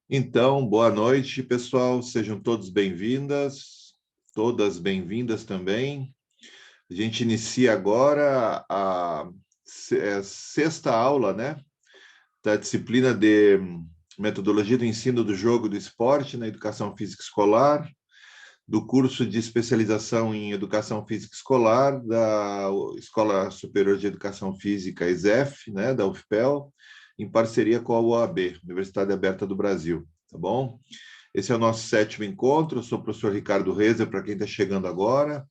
Então, boa noite, pessoal. Sejam todos bem-vindas, todas bem-vindas também. A gente inicia agora a sexta aula, né, da disciplina de Metodologia do Ensino do Jogo e do Esporte na Educação Física Escolar, do curso de especialização em Educação Física Escolar da Escola Superior de Educação Física, ESEF, né, da UFPEL, em parceria com a UAB, Universidade Aberta do Brasil, tá bom? Esse é o nosso 7º encontro. Eu sou o professor Ricardo Rezer, para quem está chegando agora.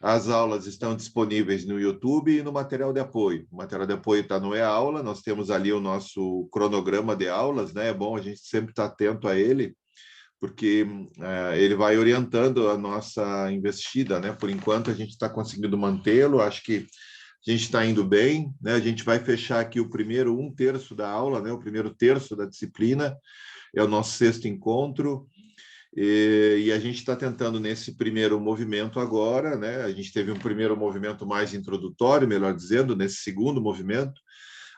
As aulas estão disponíveis no YouTube e no material de apoio. O material de apoio está no E-Aula, nós temos ali o nosso cronograma de aulas, né? É bom a gente sempre estar atento a ele, porque ele vai orientando a nossa investida, né? Por enquanto a gente está conseguindo mantê-lo, acho que a gente está indo bem, né? A gente vai fechar aqui o primeiro 1/3 da aula, né? O primeiro terço da disciplina, é o nosso 6º encontro, e a gente está tentando nesse primeiro movimento agora, né? A gente teve um primeiro movimento mais introdutório, melhor dizendo, nesse segundo movimento,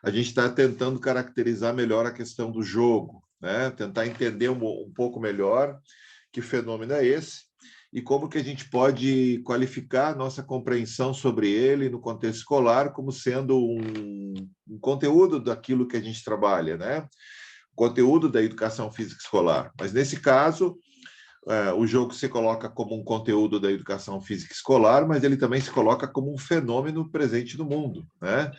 a gente está tentando caracterizar melhor a questão do jogo, né? Tentar entender um pouco melhor que fenômeno é esse e como que a gente pode qualificar a nossa compreensão sobre ele no contexto escolar como sendo um conteúdo daquilo que a gente trabalha, né? Conteúdo da educação física escolar. Mas, nesse caso, o jogo se coloca como um conteúdo da educação física escolar, mas ele também se coloca como um fenômeno presente no mundo, né?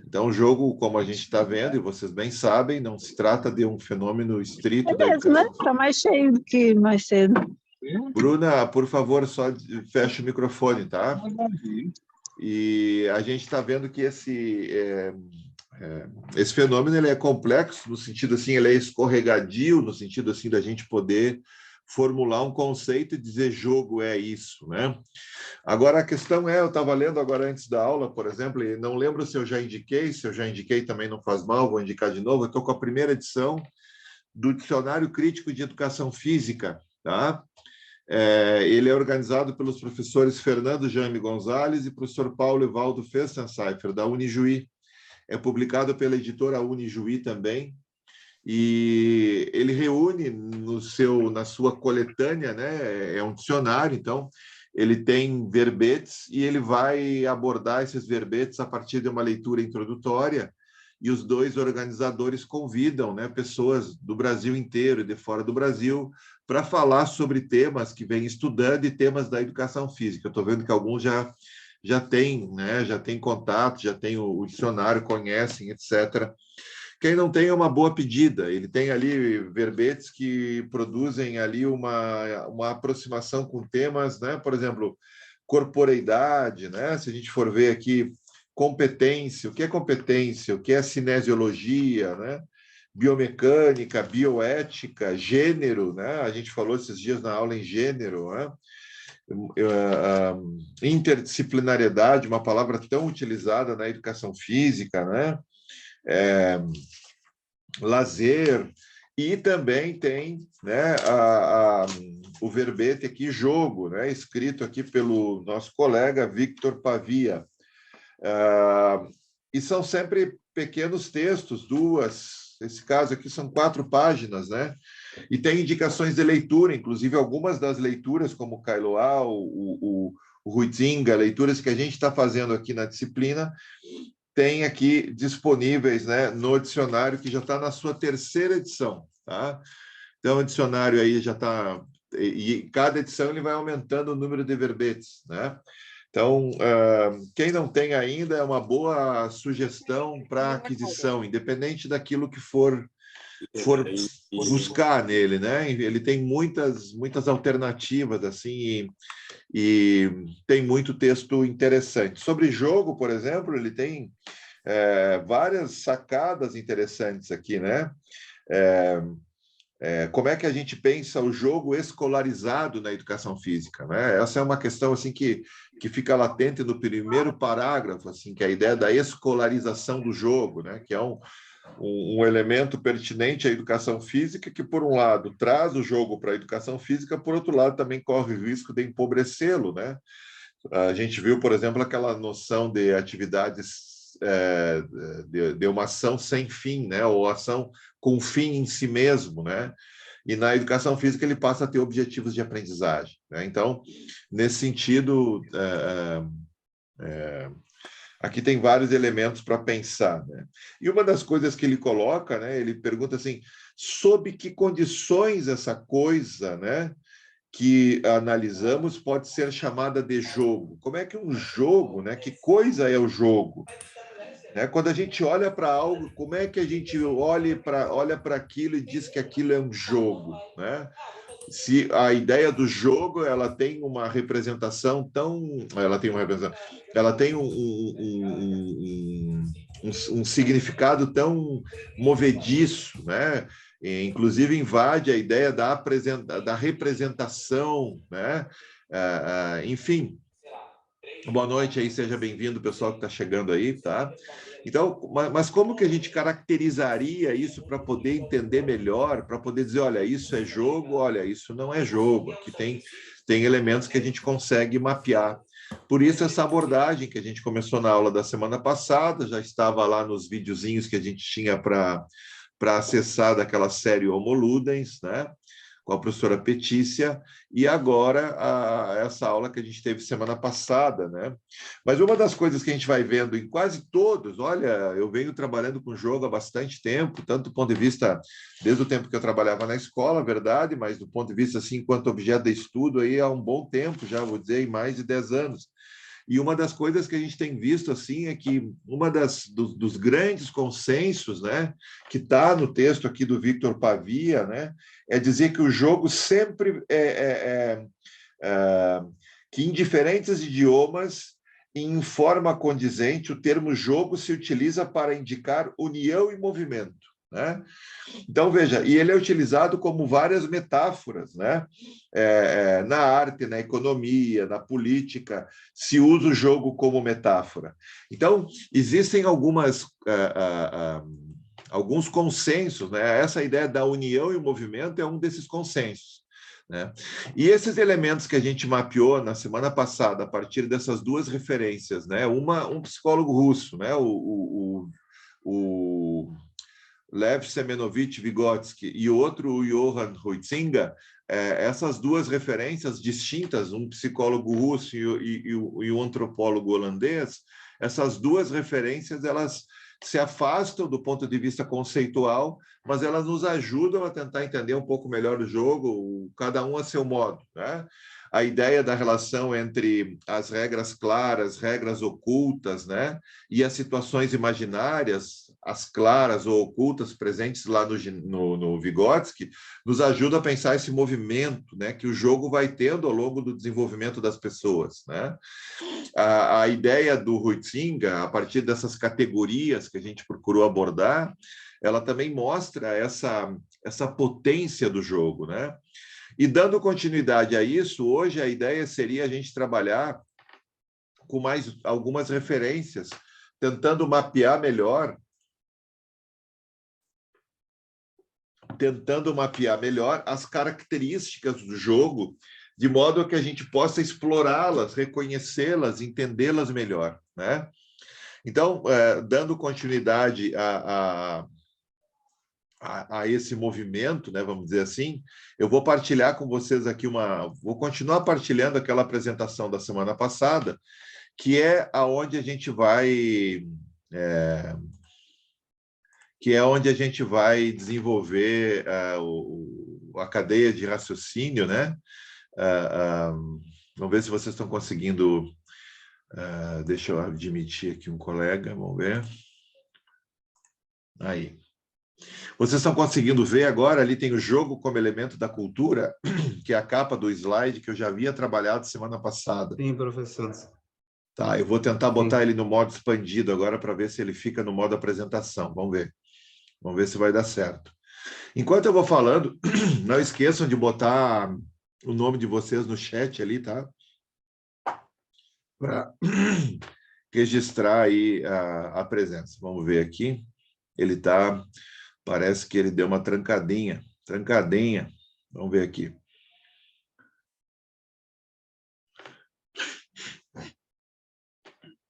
Então, o jogo, como a gente está vendo, e vocês bem sabem, não se trata de um fenômeno estrito É da mesmo, né? educação. Está mais cheio do que mais cedo. Bruna, por favor, só fecha o microfone, tá? E a gente está vendo que esse fenômeno ele é complexo, no sentido assim, ele é escorregadio, no sentido assim da gente poder formular um conceito e dizer jogo é isso, né? Agora, a questão é, eu estava lendo agora antes da aula, por exemplo, e não lembro se eu já indiquei, se eu já indiquei também não faz mal, vou indicar de novo, eu estou com a primeira edição do Dicionário Crítico de Educação Física, tá? Ele é organizado pelos professores Fernando Jaime Gonzalez e professor Paulo Evaldo Festenseifer, da Unijuí. É publicado pela editora Unijuí também, e ele reúne na sua coletânea, né? É um dicionário, então ele tem verbetes e ele vai abordar esses verbetes a partir de uma leitura introdutória, e os dois organizadores convidam, né, pessoas do Brasil inteiro e de fora do Brasil para falar sobre temas que vêm estudando e temas da educação física. Eu estou vendo que alguns já têm, né, já tem contato, já tem o dicionário, conhecem, etc. Quem não tem é uma boa pedida. Ele tem ali verbetes que produzem ali uma aproximação com temas, né? Por exemplo, corporeidade, né? Se a gente for ver aqui, competência, o que é cinesiologia, né? Biomecânica, bioética, gênero, né? A gente falou esses dias na aula em gênero, né? Interdisciplinariedade, uma palavra tão utilizada na educação física, né? Lazer, e também tem, né, o verbete aqui, jogo, né, escrito aqui pelo nosso colega Victor Pavia. E são sempre pequenos textos, esse caso aqui são 4 páginas, né? E tem indicações de leitura, inclusive algumas das leituras, como o Kailoa, o Huizinga, leituras que a gente está fazendo aqui na disciplina, tem aqui disponíveis, né, no dicionário, que já está na sua 3ª edição, tá? Então, o dicionário aí já está... E cada edição ele vai aumentando o número de verbetes, né? Então, quem não tem ainda, é uma boa sugestão para aquisição, independente daquilo que for buscar nele, né? Ele tem muitas alternativas, assim, e tem muito texto interessante. Sobre jogo, por exemplo, ele tem várias sacadas interessantes aqui, né? Como é que a gente pensa o jogo escolarizado na educação física, né? Essa é uma questão assim que fica latente no primeiro parágrafo, assim, que é a ideia da escolarização do jogo, né? Que é um elemento pertinente à educação física que, por um lado, traz o jogo para a educação física, por outro lado, também corre o risco de empobrecê-lo, né? A gente viu, por exemplo, aquela noção de atividades de uma ação sem fim, né? Ou ação com fim em si mesmo, né? e na educação física ele passa a ter objetivos de aprendizagem, né? Então, nesse sentido, aqui tem vários elementos para pensar, né? E uma das coisas que ele coloca, né, ele pergunta assim, sob que condições essa coisa, né, que analisamos pode ser chamada de jogo? Como é que um jogo, né, que coisa é o jogo? Né? Quando a gente olha para algo, como é que a gente olha para aquilo e diz que aquilo é um jogo, né? Se a ideia do jogo ela tem uma representação ela tem um significado tão movediço, né? E, inclusive invade a ideia da representação, né? Enfim, boa noite aí, seja bem-vindo, pessoal que está chegando aí, tá? Então, mas como que a gente caracterizaria isso para poder entender melhor, para poder dizer, olha, isso é jogo, olha, isso não é jogo. Aqui tem elementos que a gente consegue mapear. Por isso, essa abordagem que a gente começou na aula da semana passada, já estava lá nos videozinhos que a gente tinha para acessar daquela série Homo Ludens, né? Com a professora Petícia, e agora essa aula que a gente teve semana passada, né? Mas uma das coisas que a gente vai vendo em quase todos, olha, eu venho trabalhando com jogo há bastante tempo, tanto do ponto de vista, desde o tempo que eu trabalhava na escola, verdade, mas do ponto de vista, assim, enquanto objeto de estudo, aí há um bom tempo, já vou dizer, em mais de 10 anos. E uma das coisas que a gente tem visto assim é que dos grandes consensos, né, que está no texto aqui do Victor Pavia, né, é dizer que o jogo sempre que em diferentes idiomas, em forma condizente, o termo jogo se utiliza para indicar união e movimento, né? Então, veja, e ele é utilizado como várias metáforas, né? Na arte, na economia, na política, se usa o jogo como metáfora. Então, existem alguns consensos, né? Essa ideia da união e o movimento é um desses consensos, né? E esses elementos que a gente mapeou na semana passada, a partir dessas duas referências, né? Um psicólogo russo, né? O Lev Semenovich Vygotsky e outro, o Johan Huizinga, essas duas referências distintas, um psicólogo russo e um antropólogo holandês, essas duas referências, elas se afastam do ponto de vista conceitual, mas elas nos ajudam a tentar entender um pouco melhor o jogo, cada um a seu modo, né? A ideia da relação entre as regras claras, regras ocultas, né? E as situações imaginárias, as claras ou ocultas presentes lá no Vygotsky, nos ajuda a pensar esse movimento, né, que o jogo vai tendo ao longo do desenvolvimento das pessoas, né? A ideia do Huizinga, a partir dessas categorias que a gente procurou abordar, ela também mostra essa potência do jogo, né? E dando continuidade a isso, hoje a ideia seria a gente trabalhar com mais algumas referências, tentando mapear melhor as características do jogo, de modo que a gente possa explorá-las, reconhecê-las, entendê-las melhor, né? Então, dando continuidade a esse movimento, né, vamos dizer assim, eu vou partilhar com vocês aqui vou continuar partilhando aquela apresentação da semana passada, que é onde a gente vai desenvolver a cadeia de raciocínio, né? Vamos ver se vocês estão conseguindo. Deixa eu admitir aqui um colega, vamos ver. Aí. Vocês estão conseguindo ver agora? Ali tem o jogo como elemento da cultura, que é a capa do slide que eu já havia trabalhado semana passada. Sim, professor. Tá, eu vou tentar botar ele no modo expandido agora para ver se ele fica no modo apresentação. Vamos ver. Vamos ver se vai dar certo. Enquanto eu vou falando, não esqueçam de botar o nome de vocês no chat ali, tá? Para registrar aí a presença. Vamos ver aqui. Ele tá... Parece que ele deu uma trancadinha. Trancadinha. Vamos ver aqui.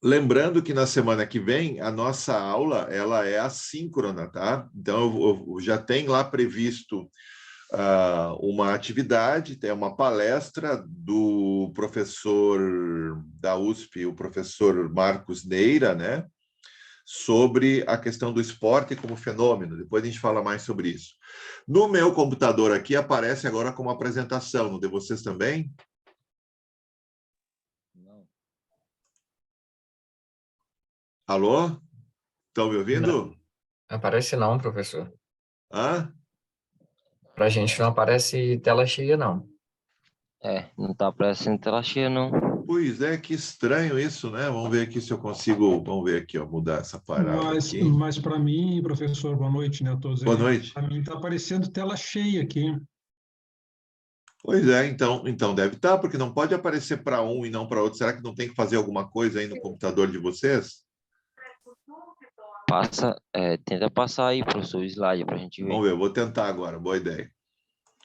Lembrando que na semana que vem, a nossa aula ela é assíncrona, tá? Então, eu já tem lá previsto uma atividade, é uma palestra do professor da USP, o professor Marcos Neira, né? Sobre a questão do esporte como fenômeno. Depois a gente fala mais sobre isso. No meu computador aqui aparece agora como apresentação, no de vocês também? Não. Alô? Estão me ouvindo? Não aparece não, professor. Hã? Pra gente não aparece tela cheia, não. Não tá aparecendo tela cheia, não. Pois é, que estranho isso, né? Vamos ver aqui se eu consigo. Vamos ver aqui, ó, mudar essa parada aqui. Mas para mim, professor, boa noite, né, a todos aí. Boa noite. Para mim está aparecendo tela cheia aqui. Pois é, então deve estar, porque não pode aparecer para um e não para outro. Será que não tem que fazer alguma coisa aí no computador de vocês? Tenta passar aí, professor, o slide para a gente ver. Vamos ver, eu vou tentar agora, boa ideia.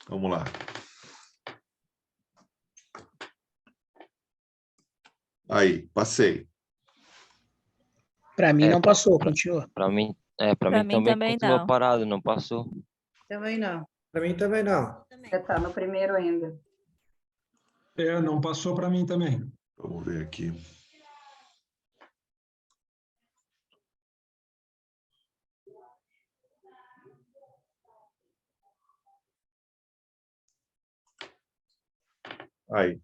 Vamos lá. Aí, passei. Para mim não passou, continua. Para mim Pra mim também continua não. parado, não passou. Também não. Para mim também não. Está no primeiro ainda. Não passou para mim também. Vamos ver aqui. Aí,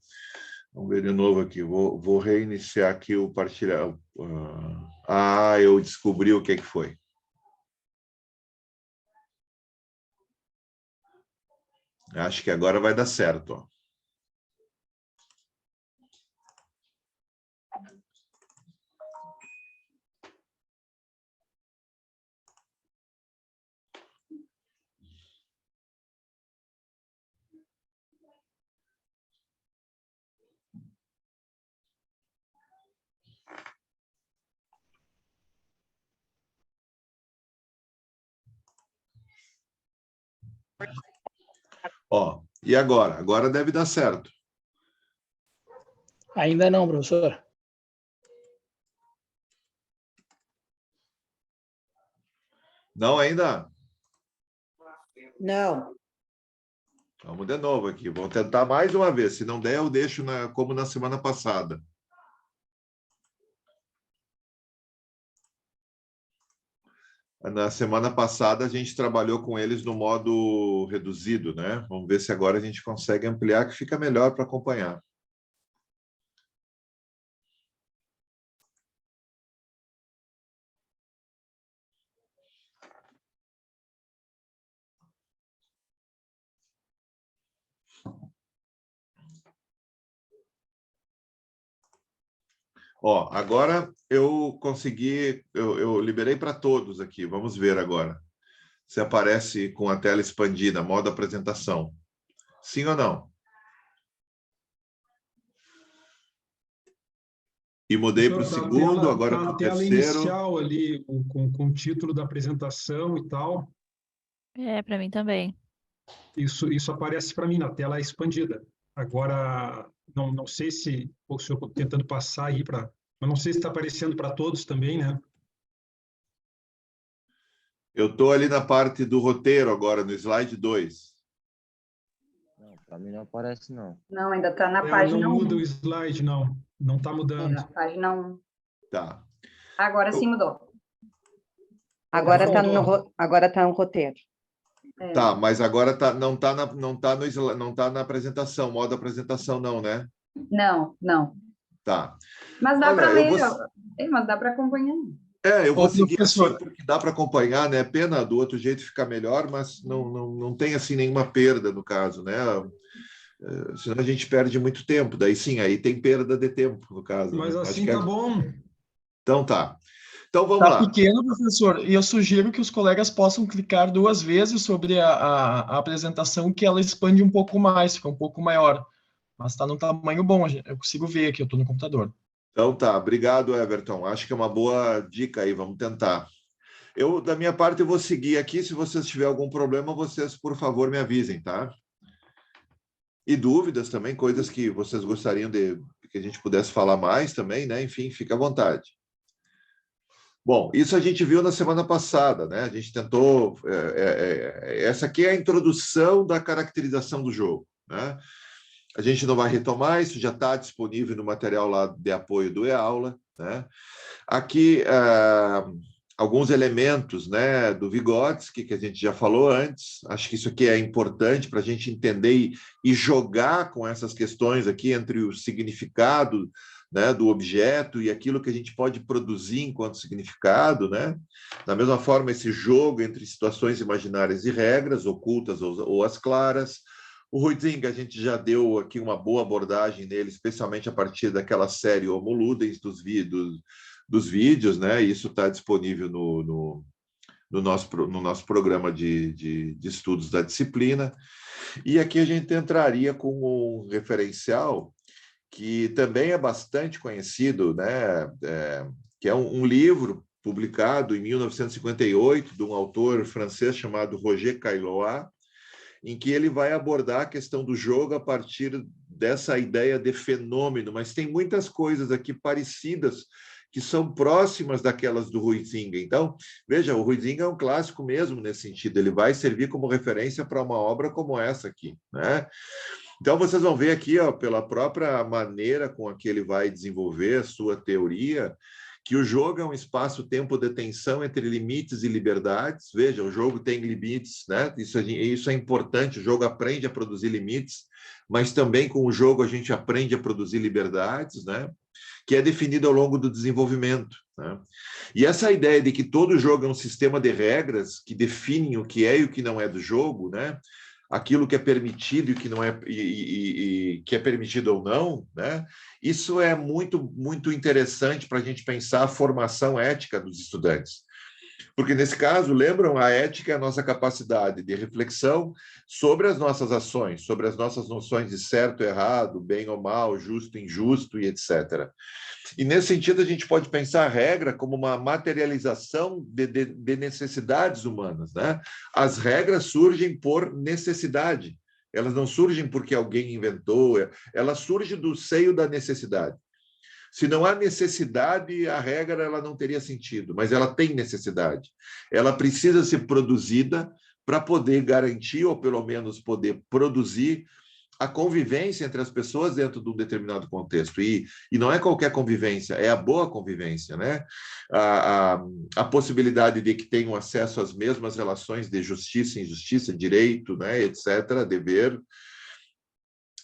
vamos ver de novo aqui. Vou reiniciar aqui o partilhar. Eu descobri o que foi. Acho que agora vai dar certo, ó. Ó, e agora? Agora deve dar certo. Ainda não, professor. Não ainda? Não. Vamos de novo aqui. Vamos tentar mais uma vez. Se não der, eu deixo como na semana passada. Na semana passada, a gente trabalhou com eles no modo reduzido, né? Vamos ver se agora a gente consegue ampliar, que fica melhor para acompanhar. Ó, agora eu consegui, eu liberei para todos aqui. Vamos ver agora se aparece com a tela expandida, modo apresentação. Sim ou não? E mudei para o segundo, agora para o tela terceiro. inicial ali, com o título da apresentação e tal. Pra mim também. Isso aparece para mim na tela expandida. Agora, não sei se o senhor tentando passar aí para... Mas não sei se está aparecendo para todos também, né? Eu estou ali na parte do roteiro agora, no slide 2. Não, para mim não aparece, não. Não, ainda está na página Não 1. muda o slide, não. Não está mudando. Na página 1. Tá. Agora sim mudou. Agora está no roteiro. Tá, mas agora não está na apresentação, modo apresentação não, né? Não. Tá. Mas dá Olha, para ler, vou... mas dá para acompanhar. Eu vou seguir professor. assim, porque dá para acompanhar, né? Pena do outro jeito ficar melhor, mas não tem assim nenhuma perda no caso, né? Senão a gente perde muito tempo. Daí sim, aí tem perda de tempo no caso. Mas né? assim tá bom. Então tá. Então vamos lá. Tá pequeno, professor, e eu sugiro que os colegas possam clicar 2 vezes sobre a apresentação, que ela expande um pouco mais, fica um pouco maior. Mas está num tamanho bom, eu consigo ver aqui, eu estou no computador. Então tá, obrigado, Everton. Acho que é uma boa dica aí, vamos tentar. Eu, da minha parte, eu vou seguir aqui. Se vocês tiverem algum problema, vocês, por favor, me avisem, tá? E dúvidas também, coisas que vocês gostariam que a gente pudesse falar mais também, né? Enfim, fica à vontade. Bom, isso a gente viu na semana passada, né? A gente tentou... essa aqui é a introdução da caracterização do jogo, né? A gente não vai retomar, isso já está disponível no material lá de apoio do e-aula, né? Aqui, alguns elementos, né, do Vygotsky, que a gente já falou antes. Acho que isso aqui é importante para a gente entender e jogar com essas questões aqui entre o significado, né, do objeto e aquilo que a gente pode produzir enquanto significado, né? Da mesma forma, esse jogo entre situações imaginárias e regras, ocultas ou as claras. O Huizinga, a gente já deu aqui uma boa abordagem nele, especialmente a partir daquela série Homo Ludens dos vídeos, né? Isso está disponível no nosso programa de estudos da disciplina. E aqui a gente entraria com um referencial que também é bastante conhecido, né? Que é um livro publicado em 1958 de um autor francês chamado Roger Caillois, em que ele vai abordar a questão do jogo a partir dessa ideia de fenômeno, mas tem muitas coisas aqui parecidas que são próximas daquelas do Huizinga. Então, veja, o Huizinga é um clássico mesmo nesse sentido, ele vai servir como referência para uma obra como essa aqui, né? Então, vocês vão ver aqui, ó, pela própria maneira com a que ele vai desenvolver a sua teoria, que o jogo é um espaço-tempo de tensão entre limites e liberdades. Veja, o jogo tem limites, né? Isso é importante, o jogo aprende a produzir limites, mas também com o jogo a gente aprende a produzir liberdades, né? Que é definido ao longo do desenvolvimento, né? E essa ideia de que todo jogo é um sistema de regras que definem o que é e o que não é do jogo, né? Aquilo que é permitido e que não é e que é permitido ou não, né? Isso é muito interessante para a gente pensar a formação ética dos estudantes. Porque, nesse caso, lembram, a ética é a nossa capacidade de reflexão sobre as nossas ações, sobre as nossas noções de certo e errado, bem ou mal, justo e injusto, e etc. E, nesse sentido, a gente pode pensar a regra como uma materialização de necessidades humanas, né? As regras surgem por necessidade. Elas não surgem porque alguém inventou, elas surgem do seio da necessidade. Se não há necessidade, a regra ela não teria sentido, mas ela tem necessidade. Ela precisa ser produzida para poder garantir, ou pelo menos poder produzir, a convivência entre as pessoas dentro de um determinado contexto. E não é qualquer convivência, é a boa convivência, né? A possibilidade de que tenham acesso às mesmas relações de justiça, injustiça, direito, né, etc., dever,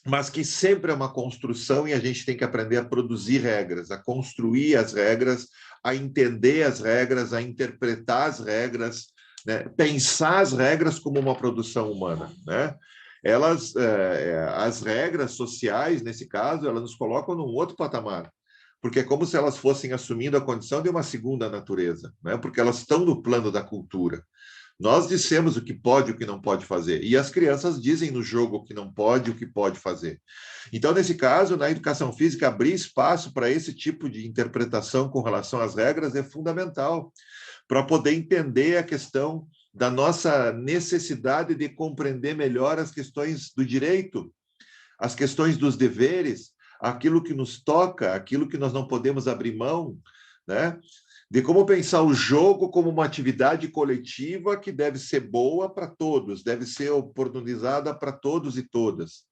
mas que sempre é uma construção e a gente tem que aprender a produzir regras, a construir as regras, a entender as regras, a interpretar as regras, né? Pensar as regras como uma produção humana, né? As regras sociais, nesse caso, elas nos colocam num outro patamar, porque é como se elas fossem assumindo a condição de uma segunda natureza, né? Porque elas estão no plano da cultura. Nós dissemos o que pode e o que não pode fazer, e as crianças dizem no jogo o que não pode e o que pode fazer. Então, nesse caso, na educação física, abrir espaço para esse tipo de interpretação com relação às regras é fundamental, para poder entender a questão da nossa necessidade de compreender melhor as questões do direito, as questões dos deveres, aquilo que nos toca, aquilo que nós não podemos abrir mão, né? De como pensar o jogo como uma atividade coletiva que deve ser boa para todos, deve ser oportunizada para todos e todas.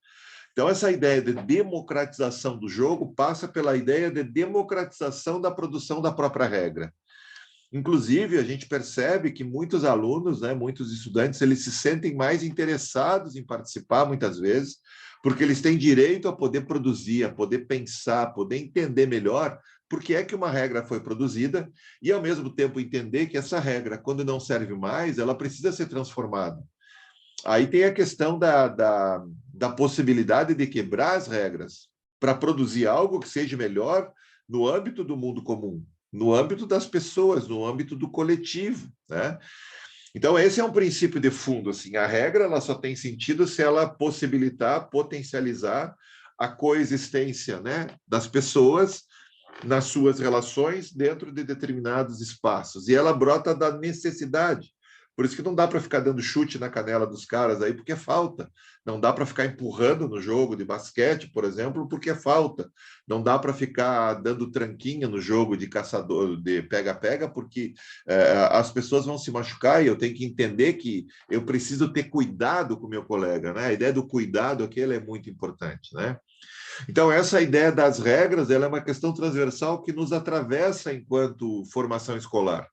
Então, essa ideia de democratização do jogo passa pela ideia de democratização da produção da própria regra. Inclusive, a gente percebe que muitos alunos, né, muitos estudantes, eles se sentem mais interessados em participar, muitas vezes, porque eles têm direito a poder produzir, a poder pensar, a poder entender melhor por que é que uma regra foi produzida e, ao mesmo tempo, entender que essa regra, quando não serve mais, ela precisa ser transformada. Aí tem a questão da possibilidade de quebrar as regras para produzir algo que seja melhor no âmbito do mundo comum, no âmbito das pessoas, no âmbito do coletivo, né? Então, esse é um princípio de fundo, assim, a regra ela só tem sentido se ela possibilitar, potencializar a coexistência, né, das pessoas nas suas relações dentro de determinados espaços. E ela brota da necessidade, Por isso que não dá para ficar dando chute na canela dos caras aí, porque é falta. Não dá para ficar empurrando no jogo de basquete, por exemplo, porque é falta. Não dá para ficar dando tranquinha no jogo de caçador, de pega-pega, porque as pessoas vão se machucar e eu tenho que entender que eu preciso ter cuidado com o meu colega, né? A ideia do cuidado aqui ela é muito importante, né? Então, essa ideia das regras, ela é uma questão transversal que nos atravessa enquanto formação escolar.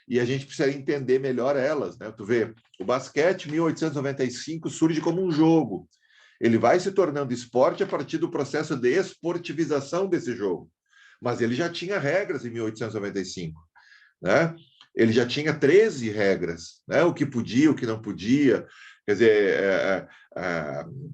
E a gente precisa entender melhor elas, né? Tu vê, o basquete, 1895, surge como um jogo. Ele vai se tornando esporte a partir do processo de esportivização desse jogo. Mas ele já tinha regras em 1895, né? Ele já tinha 13 regras, né? O que podia, o que não podia. Quer dizer,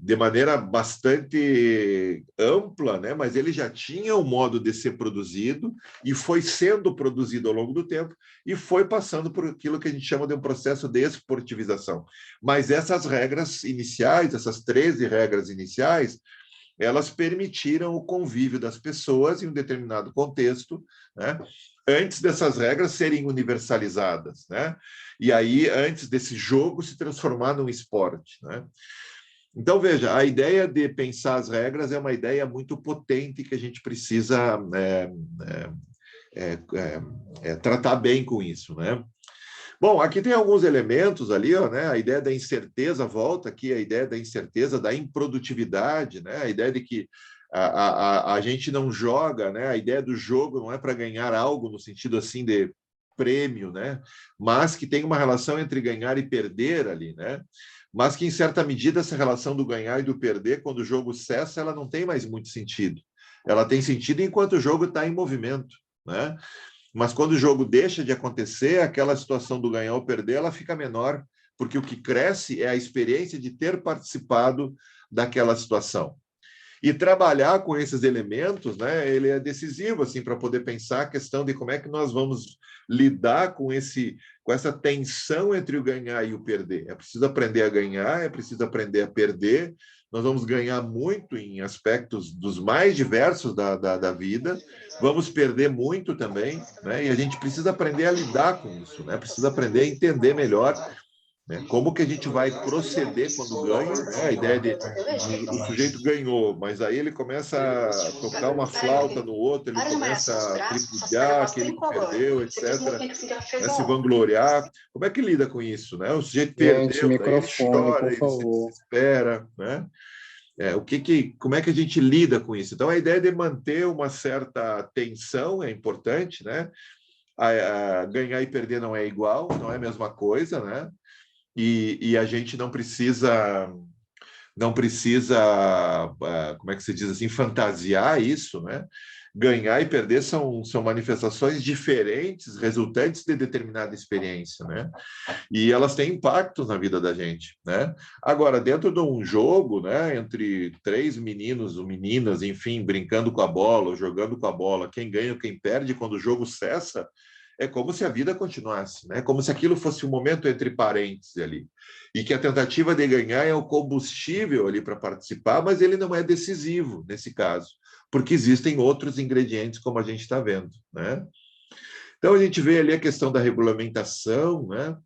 de maneira bastante ampla, né? Mas ele já tinha um modo de ser produzido e foi sendo produzido ao longo do tempo e foi passando por aquilo que a gente chama de um processo de esportivização. Mas essas regras iniciais, essas 13 regras iniciais, elas permitiram o convívio das pessoas em um determinado contexto, né? Antes dessas regras serem universalizadas, né? E aí, antes desse jogo se transformar num esporte, né? Então, veja, a ideia de pensar as regras é uma ideia muito potente que a gente precisa tratar bem com isso, né? Bom, aqui tem alguns elementos ali, ó, né? A ideia da incerteza volta aqui, a ideia da incerteza, da improdutividade, né? A ideia de que a gente não joga, né? A ideia do jogo não é para ganhar algo no sentido assim de prêmio, né? Mas que tem uma relação entre ganhar e perder ali, né? Mas que, em certa medida, essa relação do ganhar e do perder, quando o jogo cessa, ela não tem mais muito sentido. Ela tem sentido enquanto o jogo está em movimento, né? Mas quando o jogo deixa de acontecer, aquela situação do ganhar ou perder, ela fica menor, porque o que cresce é a experiência de ter participado daquela situação. E trabalhar com esses elementos, né, ele é decisivo assim, para poder pensar a questão de como é que nós vamos lidar com essa tensão entre o ganhar e o perder. É preciso aprender a ganhar, é preciso aprender a perder. Nós vamos ganhar muito em aspectos dos mais diversos da vida, vamos perder muito também, né? E a gente precisa aprender a lidar com isso, né? Precisa aprender a entender melhor, né? Como que a gente vai proceder quando ganha, né? A ideia de o sujeito ganhou, mas aí ele começa a tocar uma flauta no outro, ele começa a tripudiar aquele que perdeu, etc., né? Se vangloriar. Como é que lida com isso, né? O sujeito perdeu, daí ele chora, ele se desespera, né? Como é que a gente lida com isso? Então, a ideia de manter uma certa tensão é importante, né? Ganhar e perder não é igual, não é a mesma coisa, né? E a gente não precisa, como é que se diz assim, fantasiar isso, né? Ganhar e perder são manifestações diferentes, resultantes de determinada experiência, né? E elas têm impactos na vida da gente, né? Agora, dentro de um jogo, né, entre 3 meninos ou meninas, enfim, brincando com a bola, ou jogando com a bola, quem ganha ou quem perde, quando o jogo cessa, é como se a vida continuasse, né? Como se aquilo fosse um momento entre parênteses ali. E que a tentativa de ganhar é o combustível ali para participar, mas ele não é decisivo nesse caso, porque existem outros ingredientes, como a gente está vendo, né? Então, a gente vê ali a questão da regulamentação, né?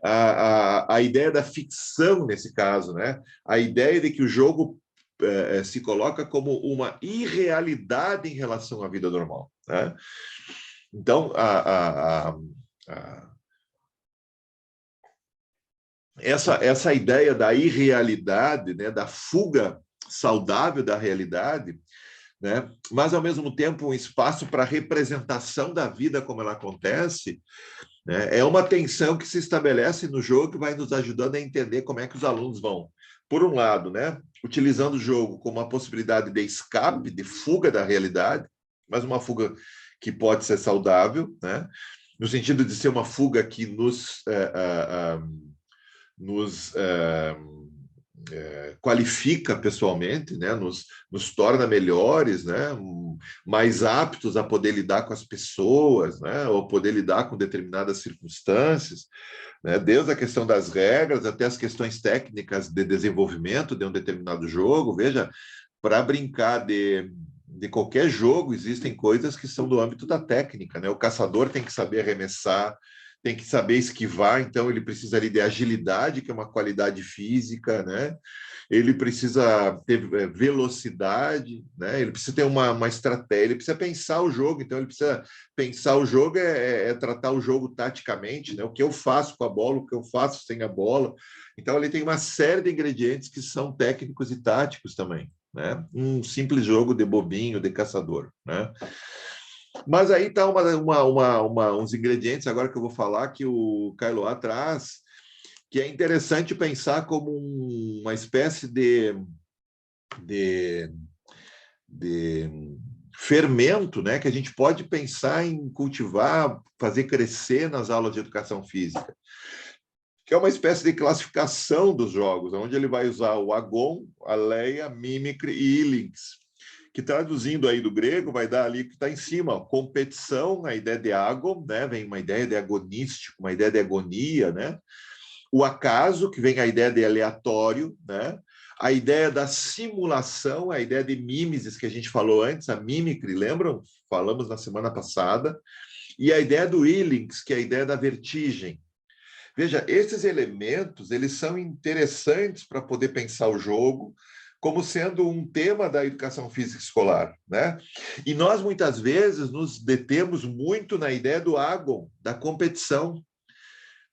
A ideia da ficção nesse caso, né? A ideia de que o jogo se coloca como uma irrealidade em relação à vida normal, né? Então, essa ideia da irrealidade, né, da fuga saudável da realidade, né, mas, ao mesmo tempo, um espaço para a representação da vida como ela acontece, né, é uma tensão que se estabelece no jogo que vai nos ajudando a entender como é que os alunos vão, por um lado, né, utilizando o jogo como uma possibilidade de escape, de fuga da realidade, mas uma fuga que pode ser saudável, né? No sentido de ser uma fuga que nos qualifica pessoalmente, né? Nos torna melhores, né? Mais aptos a poder lidar com as pessoas, né? Ou poder lidar com determinadas circunstâncias, né? Desde a questão das regras até as questões técnicas de desenvolvimento de um determinado jogo. Veja, para brincar de qualquer jogo, existem coisas que são do âmbito da técnica, né? O caçador tem que saber arremessar, tem que saber esquivar, então ele precisa ali de agilidade, que é uma qualidade física, né? Ele precisa ter velocidade, né? Ele precisa ter uma estratégia, ele precisa pensar o jogo, então ele precisa pensar o jogo é tratar o jogo taticamente, né? O que eu faço com a bola, o que eu faço sem a bola. Então ele tem uma série de ingredientes que são técnicos e táticos também, né? Um simples jogo de bobinho, de caçador, né? Mas aí está uns ingredientes, agora que eu vou falar, que o Kailoá traz, que é interessante pensar como uma espécie de fermento, né, que a gente pode pensar em cultivar, fazer crescer nas aulas de educação física, que é uma espécie de classificação dos jogos, onde ele vai usar o agon, a leia, mimicry e ilinx, que traduzindo aí do grego vai dar ali que está em cima, ó, competição, a ideia de agon, né, vem uma ideia de agonístico, uma ideia de agonia, né, o acaso, que vem a ideia de aleatório, né, a ideia da simulação, a ideia de mimesis que a gente falou antes, a mimicry, lembram? Falamos na semana passada, e a ideia do ilinx, que é a ideia da vertigem. Veja, esses elementos, eles são interessantes para poder pensar o jogo como sendo um tema da educação física escolar, né? E nós, muitas vezes, nos detemos muito na ideia do agon, da competição.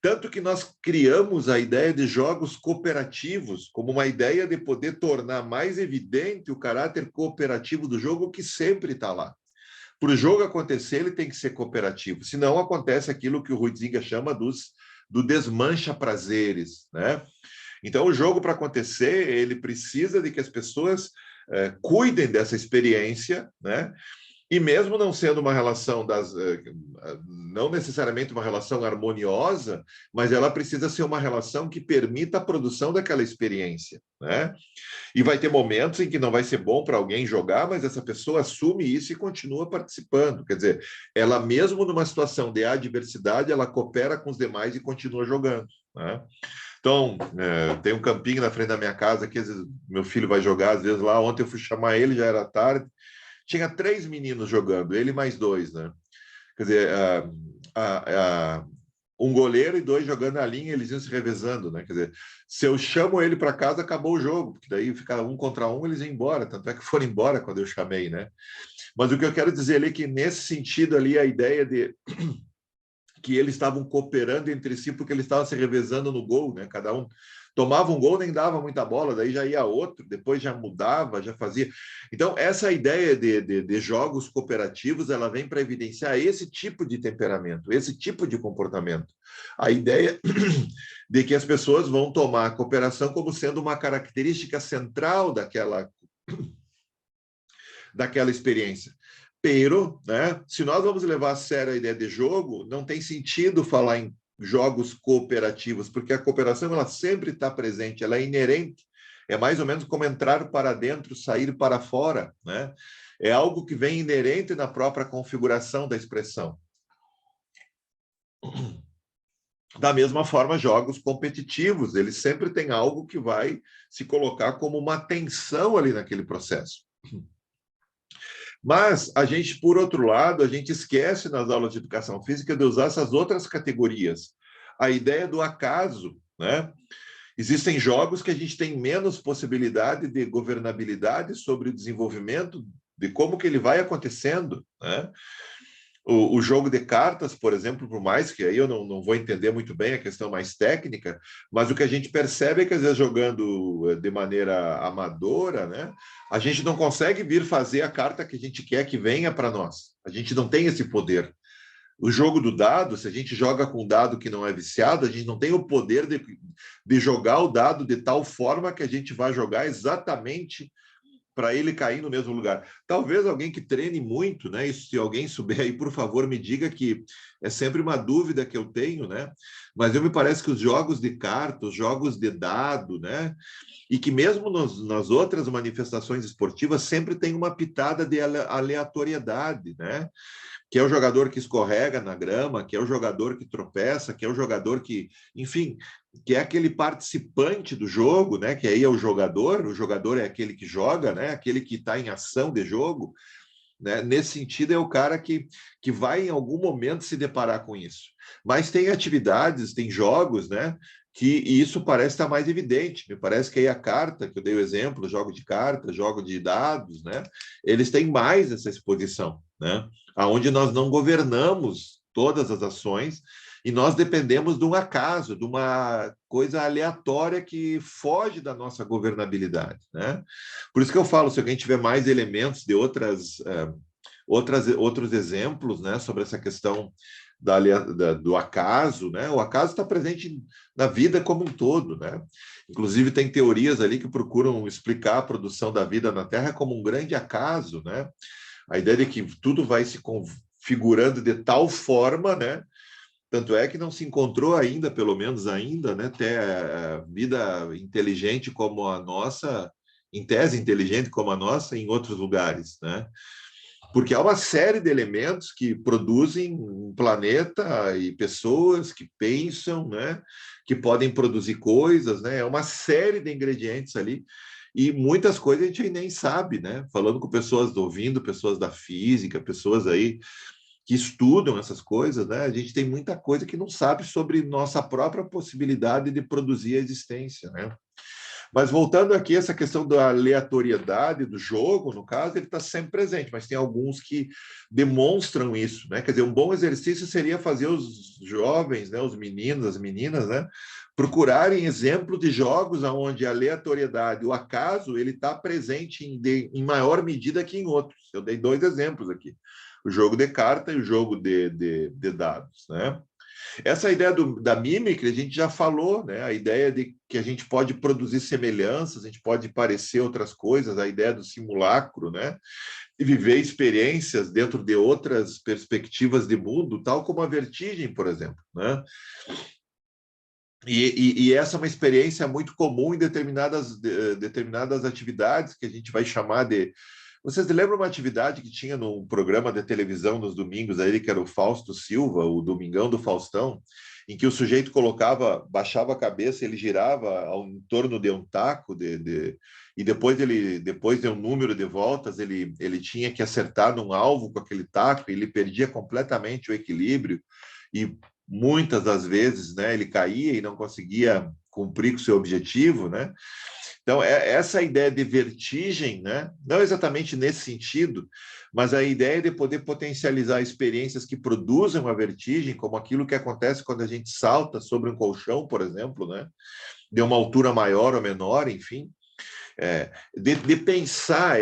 Tanto que nós criamos a ideia de jogos cooperativos como uma ideia de poder tornar mais evidente o caráter cooperativo do jogo, que sempre está lá. Para o jogo acontecer, ele tem que ser cooperativo, senão acontece aquilo que o Huizinga chama do desmancha-prazeres, né? Então, o jogo, para acontecer, ele precisa de que as pessoas cuidem dessa experiência, né? E mesmo não sendo uma relação não necessariamente uma relação harmoniosa, mas ela precisa ser uma relação que permita a produção daquela experiência, né? E vai ter momentos em que não vai ser bom para alguém jogar, mas essa pessoa assume isso e continua participando. Quer dizer, ela mesmo numa situação de adversidade, ela coopera com os demais e continua jogando, né? Então, tem um campinho na frente da minha casa que às vezes meu filho vai jogar, às vezes lá. Ontem eu fui chamar ele, já era tarde. Tinha 3 meninos jogando, ele mais 2, né? Quer dizer, um goleiro e 2 jogando na linha, eles iam se revezando, né? Quer dizer, se eu chamo ele para casa, acabou o jogo, porque daí fica 1 contra 1, eles iam embora, tanto é que foram embora quando eu chamei, né? Mas o que eu quero dizer ali é que, nesse sentido ali, a ideia de que eles estavam cooperando entre si, porque eles estavam se revezando no gol, né? Cada um tomava um gol, nem dava muita bola, daí já ia outro, depois já mudava, já fazia. Então, essa ideia de jogos cooperativos, ela vem para evidenciar esse tipo de temperamento, esse tipo de comportamento. A ideia de que as pessoas vão tomar a cooperação como sendo uma característica central daquela experiência. Pero, né, se nós vamos levar a sério a ideia de jogo, não tem sentido falar em jogos cooperativos, porque a cooperação ela sempre está presente, ela é inerente, é mais ou menos como entrar para dentro, sair para fora, né? É algo que vem inerente na própria configuração da expressão. Da mesma forma, jogos competitivos, eles sempre têm algo que vai se colocar como uma tensão ali naquele processo. Mas a gente, por outro lado, a gente esquece nas aulas de educação física de usar essas outras categorias. A ideia do acaso, né? Existem jogos que a gente tem menos possibilidade de governabilidade sobre o desenvolvimento, de como que ele vai acontecendo, né? O jogo de cartas, por exemplo, por mais que aí eu não vou entender muito bem a questão mais técnica, mas o que a gente percebe é que, às vezes, jogando de maneira amadora, né, a gente não consegue vir fazer a carta que a gente quer que venha para nós. A gente não tem esse poder. O jogo do dado, se a gente joga com um dado que não é viciado, a gente não tem o poder de jogar o dado de tal forma que a gente vai jogar exatamente para ele cair no mesmo lugar. Talvez alguém que treine muito, né? E se alguém souber aí, por favor, me diga, que é sempre uma dúvida que eu tenho, né? Mas me parece que os jogos de cartas, os jogos de dado, né? E que mesmo nas outras manifestações esportivas sempre tem uma pitada de aleatoriedade, né? Que é o jogador que escorrega na grama, que é o jogador que tropeça, que é o jogador que, enfim, que é aquele participante do jogo, né? Que aí é o jogador é aquele que joga, né? Aquele que está em ação de jogo. né? Nesse sentido, é o cara que vai, em algum momento, se deparar com isso. Mas tem atividades, tem jogos, né? E isso parece estar mais evidente. Me parece que aí a carta, que eu dei o exemplo, jogo de carta, jogo de dados, né? Eles têm mais essa exposição, né? Onde nós não governamos todas as ações e nós dependemos de um acaso, de uma coisa aleatória que foge da nossa governabilidade, né? Por isso que eu falo, se alguém tiver mais elementos de outros exemplos, né, sobre essa questão do acaso, né? O acaso está presente na vida como um todo, né? Inclusive tem teorias ali que procuram explicar a produção da vida na Terra como um grande acaso, né? A ideia de que tudo vai se configurando de tal forma, né? Tanto é que não se encontrou ainda, pelo menos ainda, né, até vida inteligente como a nossa, em tese inteligente como a nossa, em outros lugares, né? Porque há uma série de elementos que produzem um planeta e pessoas que pensam, né, que podem produzir coisas, né? É uma série de ingredientes ali e muitas coisas a gente nem sabe, né? Falando com pessoas, ouvindo pessoas da física, pessoas aí que estudam essas coisas, né? A gente tem muita coisa que não sabe sobre nossa própria possibilidade de produzir a existência, né? Mas voltando aqui, essa questão da aleatoriedade do jogo, no caso, ele está sempre presente, mas tem alguns que demonstram isso, né? Quer dizer, um bom exercício seria fazer os jovens, né, os meninos, as meninas, né, procurarem exemplos de jogos onde a aleatoriedade, o acaso, ele está presente em maior medida que em outros. Eu dei 2 exemplos aqui. O jogo de carta e o jogo de dados, né? Essa ideia da mimicry, a gente já falou, né? A ideia de que a gente pode produzir semelhanças, a gente pode parecer outras coisas, a ideia do simulacro, né? E viver experiências dentro de outras perspectivas de mundo, tal como a vertigem, por exemplo, né? E essa é uma experiência muito comum em determinadas atividades que a gente vai chamar de... Vocês lembram uma atividade que tinha num programa de televisão nos domingos, aí, que era o Fausto Silva, o Domingão do Faustão, em que o sujeito baixava a cabeça, ele girava em torno de um taco, e depois de um número de voltas, ele tinha que acertar num alvo com aquele taco, e ele perdia completamente o equilíbrio, e muitas das vezes, né, ele caía e não conseguia cumprir com o seu objetivo, né? Então, essa ideia de vertigem, né? Não exatamente nesse sentido, mas a ideia de poder potencializar experiências que produzam a vertigem, como aquilo que acontece quando a gente salta sobre um colchão, por exemplo, né? De uma altura maior ou menor, enfim. De pensar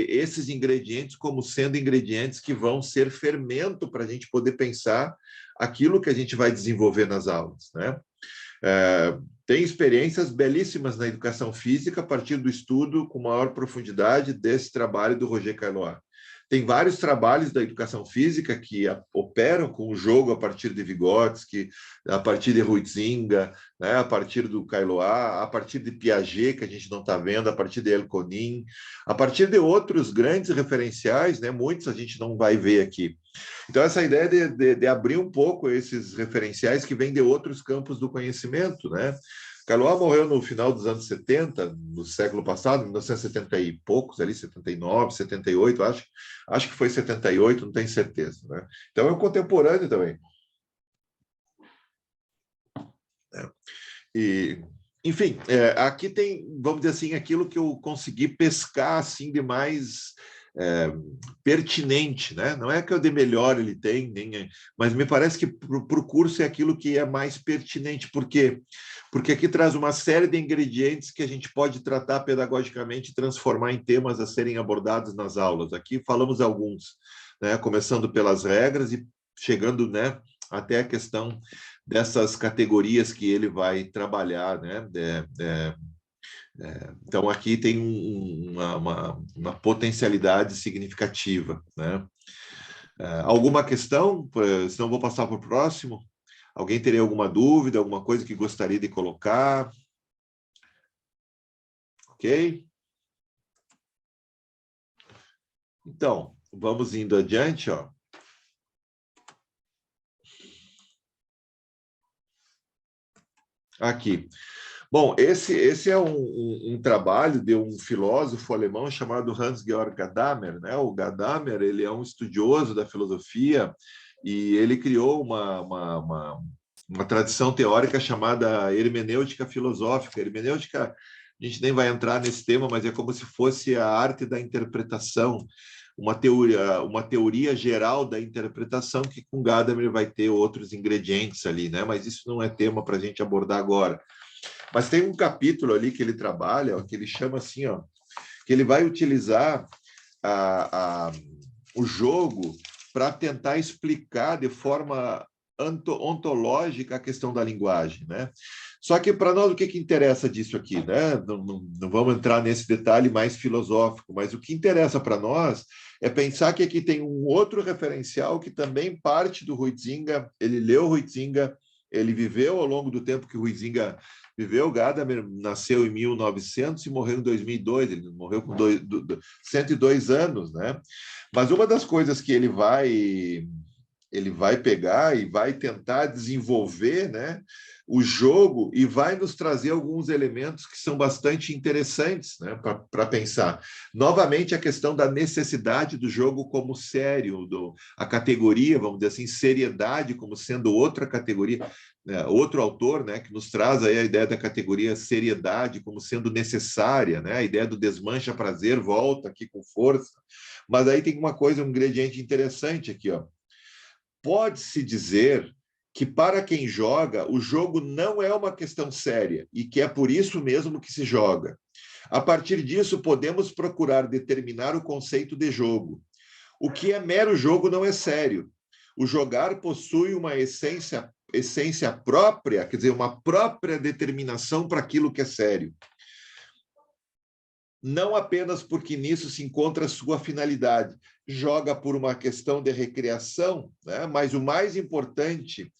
esses ingredientes como sendo ingredientes que vão ser fermento para a gente poder pensar aquilo que a gente vai desenvolver nas aulas, né? Tem experiências belíssimas na educação física a partir do estudo com maior profundidade desse trabalho do Roger Caillois. Tem vários trabalhos da educação física que operam com o jogo a partir de Vygotsky, a partir de Huizinga, né, a partir do Caillois, a partir de Piaget, que a gente não está vendo, a partir de Elkonin, a partir de outros grandes referenciais, né, muitos a gente não vai ver aqui. Então, essa ideia de abrir um pouco esses referenciais que vêm de outros campos do conhecimento, né? Caillois morreu no final dos anos 70, no século passado, 1970 e poucos, ali, 79, 78, acho que foi 78, não tenho certeza, né? Então, é um contemporâneo também. Enfim, aqui tem, vamos dizer assim, aquilo que eu consegui pescar assim, de mais pertinente, né? Não é que o de melhor ele tem, mas me parece que para o curso é aquilo que é mais pertinente. Por quê? Porque aqui traz uma série de ingredientes que a gente pode tratar pedagogicamente e transformar em temas a serem abordados nas aulas. Aqui falamos alguns, né? Começando pelas regras e chegando, né, até a questão dessas categorias que ele vai trabalhar, né? Então, aqui tem uma potencialidade significativa, né? Alguma questão? Senão vou passar para o próximo. Alguém teria alguma dúvida, alguma coisa que gostaria de colocar? Ok? Então, vamos indo adiante, ó. Aqui. Bom, esse é um trabalho de um filósofo alemão chamado Hans-Georg Gadamer, né? O Gadamer, ele é um estudioso da filosofia e ele criou uma tradição teórica chamada hermenêutica filosófica. Hermenêutica, a gente nem vai entrar nesse tema, mas é como se fosse a arte da interpretação, uma teoria geral da interpretação que com Gadamer vai ter outros ingredientes ali, né? Mas isso não é tema para a gente abordar agora. Mas tem um capítulo ali que ele trabalha, ó, que ele chama assim, ó, que ele vai utilizar o jogo para tentar explicar de forma ontológica a questão da linguagem, né? Só que para nós o que interessa disso aqui, né? Não vamos entrar nesse detalhe mais filosófico, mas o que interessa para nós é pensar que aqui tem um outro referencial que também parte do Huizinga. Ele leu Huizinga, ele viveu ao longo do tempo que o Huizinga viveu. Gadamer nasceu em 1900 e morreu em 2002, ele morreu com 102 anos, né? Mas uma das coisas que ele vai pegar e vai tentar desenvolver, né, o jogo, e vai nos trazer alguns elementos que são bastante interessantes, né, para pensar. Novamente, a questão da necessidade do jogo como sério, a categoria, vamos dizer assim, seriedade como sendo outra categoria, né, outro autor, né, que nos traz aí a ideia da categoria seriedade como sendo necessária, né, a ideia do desmancha prazer volta aqui com força. Mas aí tem uma coisa, um ingrediente interessante aqui, ó. Pode-se dizer que para quem joga, o jogo não é uma questão séria e que é por isso mesmo que se joga. A partir disso, podemos procurar determinar o conceito de jogo. O que é mero jogo não é sério. O jogar possui uma essência própria, quer dizer, uma própria determinação para aquilo que é sério. Não apenas porque nisso se encontra sua finalidade, joga por uma questão de recreação, né? Mas o mais importante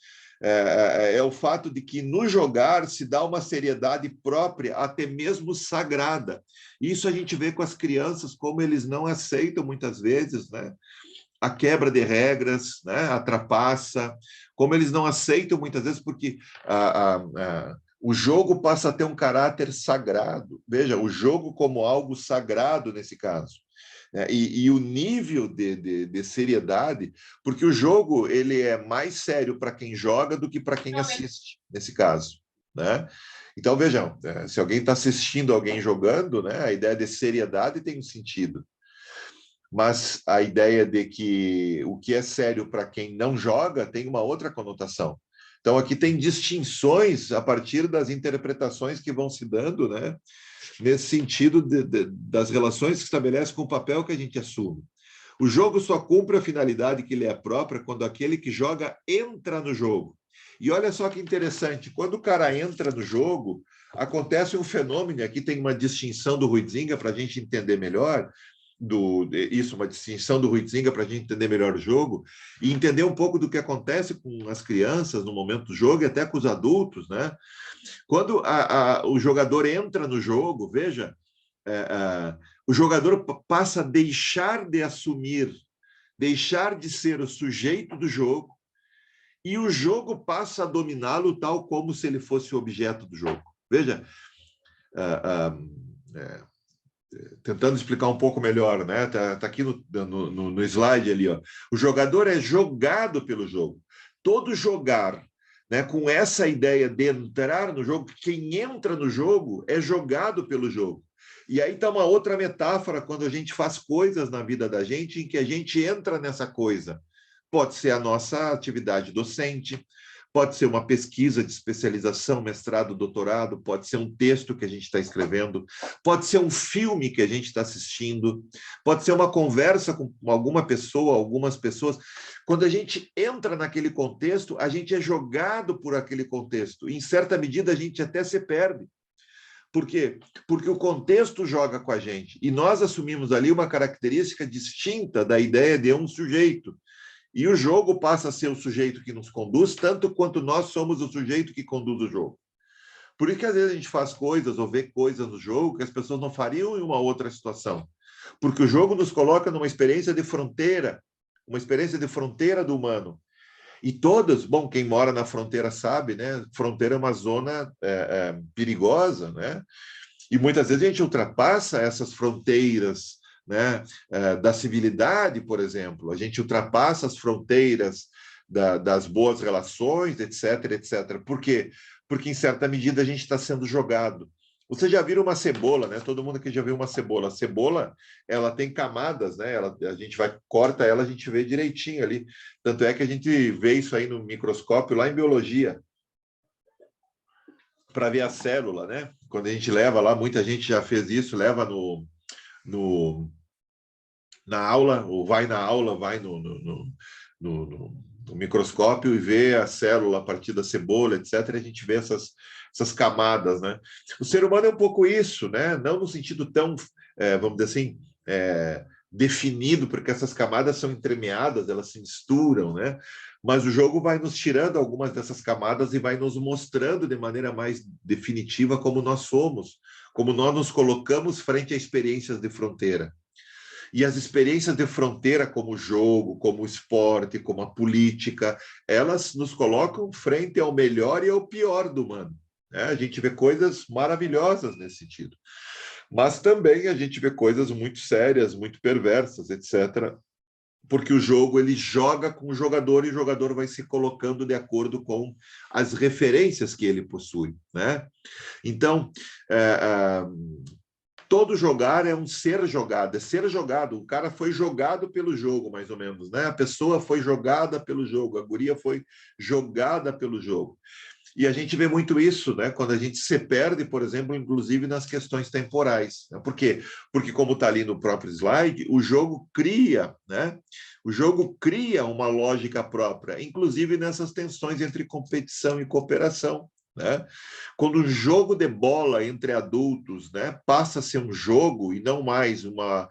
é o fato de que no jogar se dá uma seriedade própria, até mesmo sagrada. Isso a gente vê com as crianças, como eles não aceitam muitas vezes, né, a quebra de regras, né, a trapaça, como eles não aceitam muitas vezes porque o jogo passa a ter um caráter sagrado. Veja, o jogo como algo sagrado nesse caso. E o nível de seriedade, porque o jogo ele é mais sério para quem joga do que para quem assiste, nesse caso, né? Então, vejam, se alguém está assistindo alguém jogando, né, a ideia de seriedade tem um sentido. Mas a ideia de que o que é sério para quem não joga tem uma outra conotação. Então, aqui tem distinções a partir das interpretações que vão se dando, né, nesse sentido das relações que estabelece com o papel que a gente assume. O jogo só cumpre a finalidade que lhe é própria quando aquele que joga entra no jogo. E olha só que interessante, quando o cara entra no jogo, acontece um fenômeno, aqui tem uma distinção do Huizinga para a gente entender melhor, uma distinção do Huizinga para a gente entender melhor o jogo e entender um pouco do que acontece com as crianças no momento do jogo e até com os adultos, né? Quando o jogador entra no jogo, veja, o jogador passa a deixar de assumir, deixar de ser o sujeito do jogo e o jogo passa a dominá-lo tal como se ele fosse o objeto do jogo. Veja, tentando explicar um pouco melhor, né? Tá aqui no slide ali, ó. O jogador é jogado pelo jogo. Todo jogar, né, com essa ideia de entrar no jogo, quem entra no jogo é jogado pelo jogo. E aí está uma outra metáfora quando a gente faz coisas na vida da gente em que a gente entra nessa coisa. Pode ser a nossa atividade docente, pode ser uma pesquisa de especialização, mestrado, doutorado, pode ser um texto que a gente está escrevendo, pode ser um filme que a gente está assistindo, pode ser uma conversa com alguma pessoa, algumas pessoas. Quando a gente entra naquele contexto, a gente é jogado por aquele contexto. E, em certa medida, a gente até se perde. Por quê? Porque o contexto joga com a gente. E nós assumimos ali uma característica distinta da ideia de um sujeito. E o jogo passa a ser o sujeito que nos conduz, tanto quanto nós somos o sujeito que conduz o jogo. Por isso que, às vezes, a gente faz coisas ou vê coisas no jogo que as pessoas não fariam em uma outra situação. Porque o jogo nos coloca numa experiência de fronteira, uma experiência de fronteira do humano. E todas, bom, quem mora na fronteira sabe, né? Fronteira é uma zona perigosa, né? E muitas vezes a gente ultrapassa essas fronteiras, né? Da civilidade, por exemplo. A gente ultrapassa as fronteiras das boas relações, etc, etc. Por quê? Porque, em certa medida, a gente está sendo jogado. Vocês já viram uma cebola, né? Todo mundo aqui já viu uma cebola. A cebola, ela tem camadas, né? A gente corta ela, a gente vê direitinho ali. Tanto é que a gente vê isso aí no microscópio, lá em biologia, para ver a célula, né? Quando a gente leva lá, muita gente já fez isso, leva na aula, ou vai na aula, vai no microscópio e vê a célula a partir da cebola, etc. E a gente vê essas camadas, né? O ser humano é um pouco isso, né? Não no sentido tão, vamos dizer assim, definido, porque essas camadas são entremeadas, elas se misturam, né? Mas o jogo vai nos tirando algumas dessas camadas e vai nos mostrando de maneira mais definitiva como nós somos, como nós nos colocamos frente a experiências de fronteira. E as experiências de fronteira, como o jogo, como o esporte, como a política, elas nos colocam frente ao melhor e ao pior do humano, né? A gente vê coisas maravilhosas nesse sentido. Mas também a gente vê coisas muito sérias, muito perversas, etc., porque o jogo ele joga com o jogador e o jogador vai se colocando de acordo com as referências que ele possui, né? Então, todo jogar é um ser jogado, é ser jogado. O cara foi jogado pelo jogo, mais ou menos, né? A pessoa foi jogada pelo jogo, a guria foi jogada pelo jogo. E a gente vê muito isso, né? Quando a gente se perde, por exemplo, inclusive nas questões temporais. Né? Por quê? Porque, como está ali no próprio slide, o jogo cria, né? O jogo cria uma lógica própria, inclusive nessas tensões entre competição e cooperação. Né? Quando o jogo de bola entre adultos, né, passa a ser um jogo e não mais uma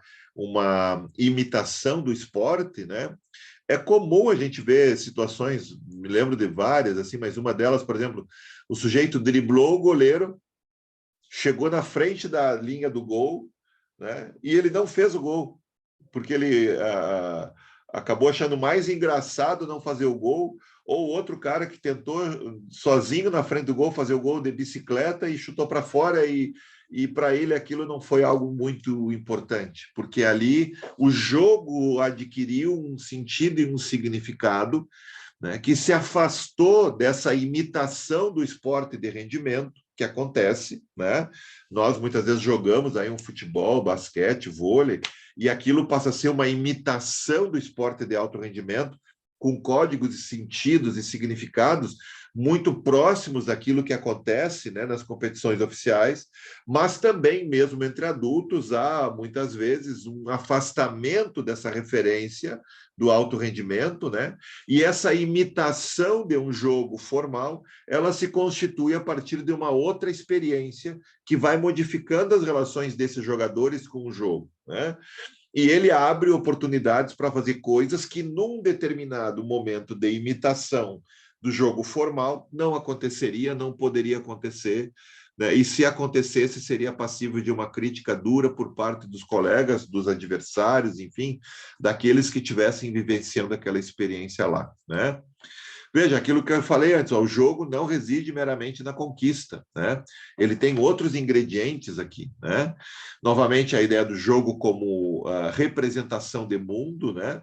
imitação do esporte, né? É comum a gente ver situações, me lembro de várias, assim, mas uma delas, por exemplo, o sujeito driblou o goleiro, chegou na frente da linha do gol, né, e ele não fez o gol, porque ele acabou achando mais engraçado não fazer o gol, ou outro cara que tentou sozinho na frente do gol fazer o gol de bicicleta e chutou para fora e para ele aquilo não foi algo muito importante, porque ali o jogo adquiriu um sentido e um significado, né, que se afastou dessa imitação do esporte de rendimento que acontece, né? Nós muitas vezes jogamos aí um futebol, basquete, vôlei, e aquilo passa a ser uma imitação do esporte de alto rendimento, com códigos e sentidos e significados muito próximos daquilo que acontece, né, nas competições oficiais, mas também, mesmo entre adultos, há muitas vezes um afastamento dessa referência do alto rendimento, né? E essa imitação de um jogo formal, ela se constitui a partir de uma outra experiência que vai modificando as relações desses jogadores com o jogo, né? E ele abre oportunidades para fazer coisas que, num determinado momento de imitação do jogo formal, não aconteceria, não poderia acontecer, né? E se acontecesse, seria passível de uma crítica dura por parte dos colegas, dos adversários, enfim, daqueles que estivessem vivenciando aquela experiência lá, né? Veja, aquilo que eu falei antes, ó, o jogo não reside meramente na conquista, né? Ele tem outros ingredientes aqui, né? Novamente, a ideia do jogo como representação de mundo, né?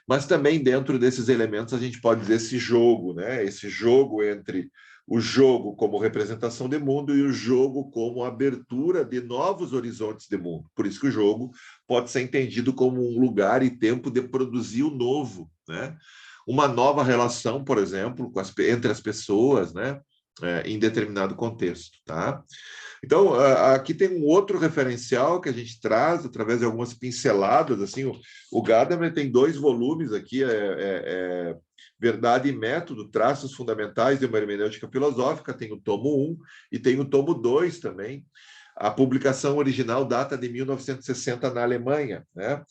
Mas também dentro desses elementos a gente pode dizer esse jogo, né? Esse jogo entre o jogo como representação de mundo e o jogo como abertura de novos horizontes de mundo. Por isso que o jogo pode ser entendido como um lugar e tempo de produzir o novo, né? Uma nova relação, por exemplo, entre as pessoas, né, em determinado contexto, tá? Então, aqui tem um outro referencial que a gente traz através de algumas pinceladas, assim, o Gadamer tem 2 volumes aqui, Verdade e Método, Traços Fundamentais de uma Hermenêutica Filosófica, tem o tomo 1 e tem o tomo 2 também. A publicação original data de 1960 na Alemanha, né?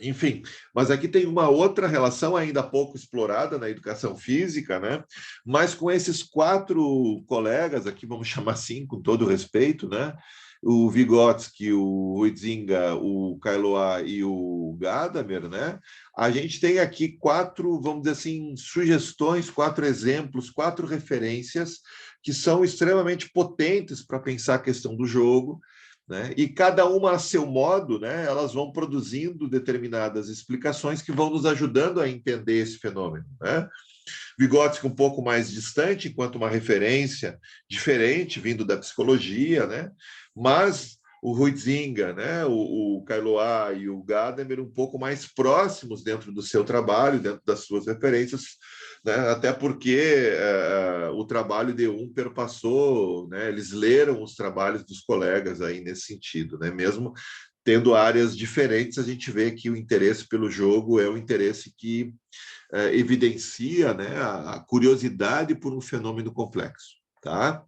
Enfim, mas aqui tem uma outra relação ainda pouco explorada na educação física, né? Mas com esses 4 colegas aqui, vamos chamar assim, com todo respeito, né? o Vygotsky, o Huizinga, o Kailoa e o Gadamer, né? A gente tem aqui 4, vamos dizer assim, sugestões, 4 exemplos, 4 referências que são extremamente potentes para pensar a questão do jogo, né? E cada uma a seu modo, né? Elas vão produzindo determinadas explicações que vão nos ajudando a entender esse fenômeno, né? Vygotsky um pouco mais distante, enquanto uma referência diferente, vindo da psicologia, né? Mas o Huizinga, né? o Kailoa e o Gadamer um pouco mais próximos dentro do seu trabalho, dentro das suas referências, né? Até porque o trabalho de um perpassou, né? Eles leram os trabalhos dos colegas aí nesse sentido, né? Mesmo tendo áreas diferentes, a gente vê que o interesse pelo jogo é um interesse que evidencia, né, a curiosidade por um fenômeno complexo. Tá?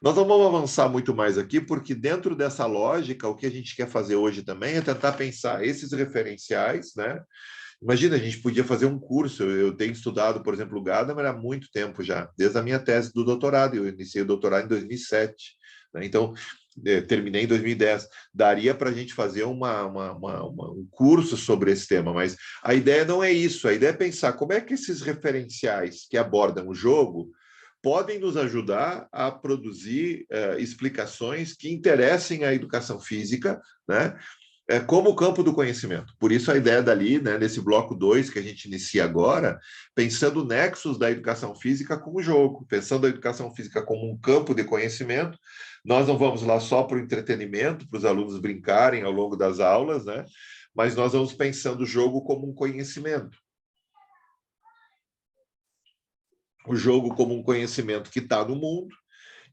Nós não vamos avançar muito mais aqui, porque dentro dessa lógica, o que a gente quer fazer hoje também é tentar pensar esses referenciais, né? Imagina, a gente podia fazer um curso, eu tenho estudado, por exemplo, o Gadamer há muito tempo já, desde a minha tese do doutorado, eu iniciei o doutorado em 2007, né? Então, terminei em 2010, daria para a gente fazer um curso sobre esse tema, mas a ideia não é isso, a ideia é pensar como é que esses referenciais que abordam o jogo podem nos ajudar a produzir explicações que interessem a educação física, né? Como o campo do conhecimento. Por isso a ideia dali, né, nesse bloco 2 que a gente inicia agora, pensando nexos da educação física com o jogo, pensando a educação física como um campo de conhecimento. Nós não vamos lá só para o entretenimento, para os alunos brincarem ao longo das aulas, né? Mas nós vamos pensando o jogo como um conhecimento. O jogo como um conhecimento que está no mundo,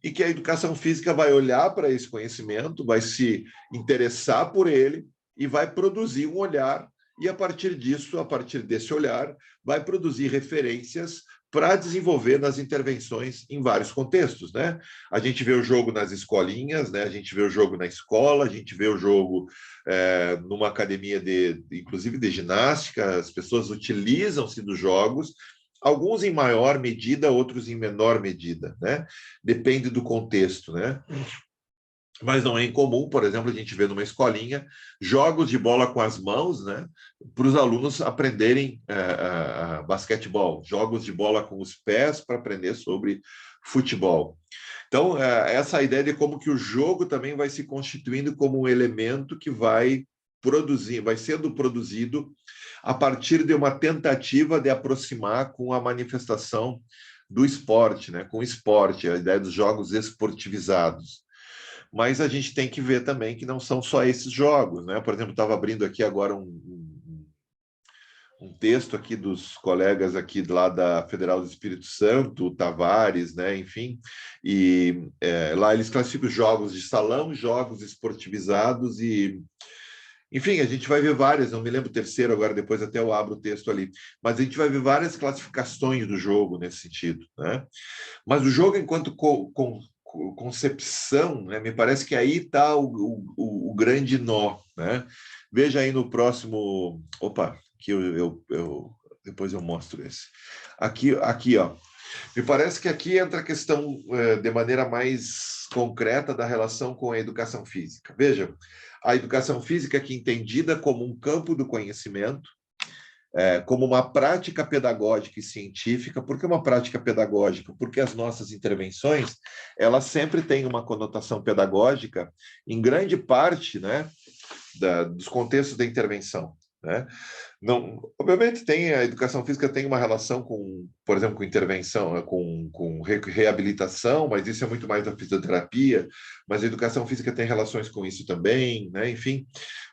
e que a educação física vai olhar para esse conhecimento, vai se interessar por ele e vai produzir um olhar, e a partir disso, a partir desse olhar, vai produzir referências para desenvolver nas intervenções em vários contextos, né? A gente vê o jogo nas escolinhas, né? A gente vê o jogo na escola, a gente vê o jogo numa academia inclusive de ginástica, as pessoas utilizam-se dos jogos, alguns em maior medida, outros em menor medida, né? Depende do contexto, né? Mas não é incomum, por exemplo, a gente vê numa escolinha jogos de bola com as mãos, né? Para os alunos aprenderem basquetebol, jogos de bola com os pés para aprender sobre futebol. Então, essa ideia de como que o jogo também vai se constituindo como um elemento que vai sendo produzido a partir de uma tentativa de aproximar com a manifestação do esporte, né? Com o esporte, a ideia dos jogos esportivizados. Mas a gente tem que ver também que não são só esses jogos, né? Por exemplo, estava abrindo aqui agora um texto aqui dos colegas aqui lá da Federal do Espírito Santo, Tavares, né? Enfim, e lá eles classificam jogos de salão, jogos esportivizados e... Enfim, a gente vai ver várias, não me lembro o terceiro agora, depois até eu abro o texto ali, mas a gente vai ver várias classificações do jogo nesse sentido, né? Mas o jogo enquanto concepção, né, me parece que aí está o grande nó, né? Veja aí no próximo... Opa, que depois eu mostro esse. Aqui, ó. Me parece que aqui entra a questão de maneira mais concreta da relação com a educação física. Veja, a educação física aqui entendida como um campo do conhecimento, como uma prática pedagógica e científica. Por que uma prática pedagógica? Porque as nossas intervenções, elas sempre têm uma conotação pedagógica em grande parte, né, dos contextos da intervenção, né? Não, obviamente a educação física tem uma relação com, por exemplo, com intervenção, com reabilitação, mas isso é muito mais da fisioterapia, mas a educação física tem relações com isso também, né? Enfim,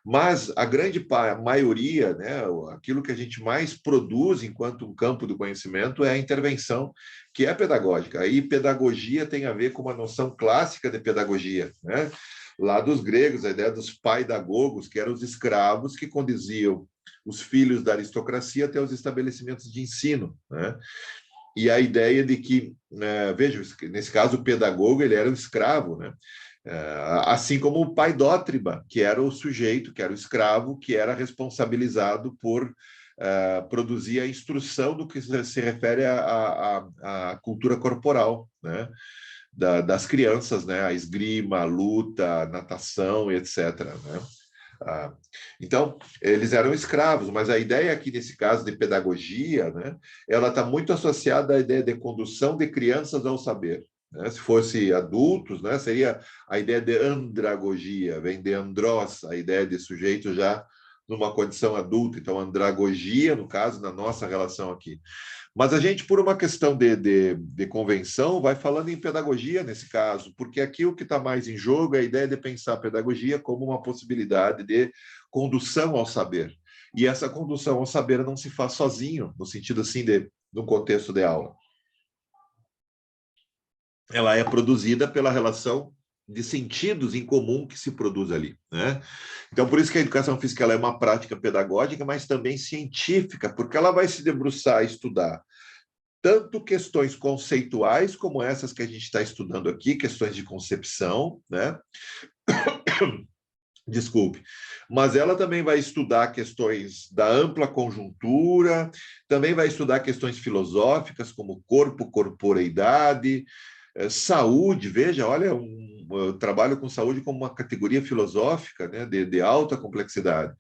mas a grande maioria, né, aquilo que a gente mais produz enquanto um campo do conhecimento é a intervenção, que é pedagógica. Aí pedagogia tem a ver com uma noção clássica de pedagogia, né? Lá dos gregos, a ideia dos paidagogos, que eram os escravos que conduziam os filhos da aristocracia até os estabelecimentos de ensino, né? E a ideia de que, veja, nesse caso o pedagogo ele era um escravo, né? Assim como o paidótriba, que era o sujeito, que era o escravo, que era responsabilizado por produzir a instrução do que se refere à cultura corporal, né? das crianças, né? A esgrima, a luta, a natação, etc., né? Então, eles eram escravos, mas a ideia aqui, nesse caso de pedagogia, né, ela está muito associada à ideia de condução de crianças ao saber. Né? Se fosse adultos, né, seria a ideia de andragogia, vem de andros, a ideia de sujeito já numa condição adulta. Então, andragogia, no caso, na nossa relação aqui. Mas a gente, por uma questão de convenção, vai falando em pedagogia nesse caso, porque aqui o que está mais em jogo é a ideia de pensar a pedagogia como uma possibilidade de condução ao saber. E essa condução ao saber não se faz sozinho, no sentido assim de um contexto de aula. Ela é produzida pela relação de sentidos em comum que se produz ali, né? Então, por isso que a educação física ela é uma prática pedagógica, mas também científica, porque ela vai se debruçar a estudar tanto questões conceituais, como essas que a gente está estudando aqui, questões de concepção, né? Desculpe. Mas ela também vai estudar questões da ampla conjuntura, também vai estudar questões filosóficas, como corpo, corporeidade, saúde. Veja, olha, eu trabalho com saúde como uma categoria filosófica, né, de alta complexidade.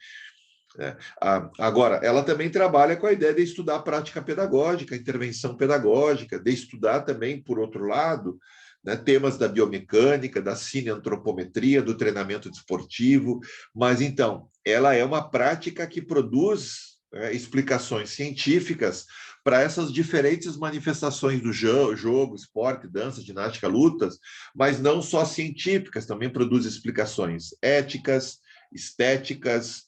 Agora, ela também trabalha com a ideia de estudar a prática pedagógica, a intervenção pedagógica, de estudar também, por outro lado, né, temas da biomecânica, da cineantropometria, do treinamento desportivo. Mas, então, ela é uma prática que produz explicações científicas para essas diferentes manifestações do jogo, esporte, dança, ginástica, lutas, mas não só científicas, também produz explicações éticas, estéticas,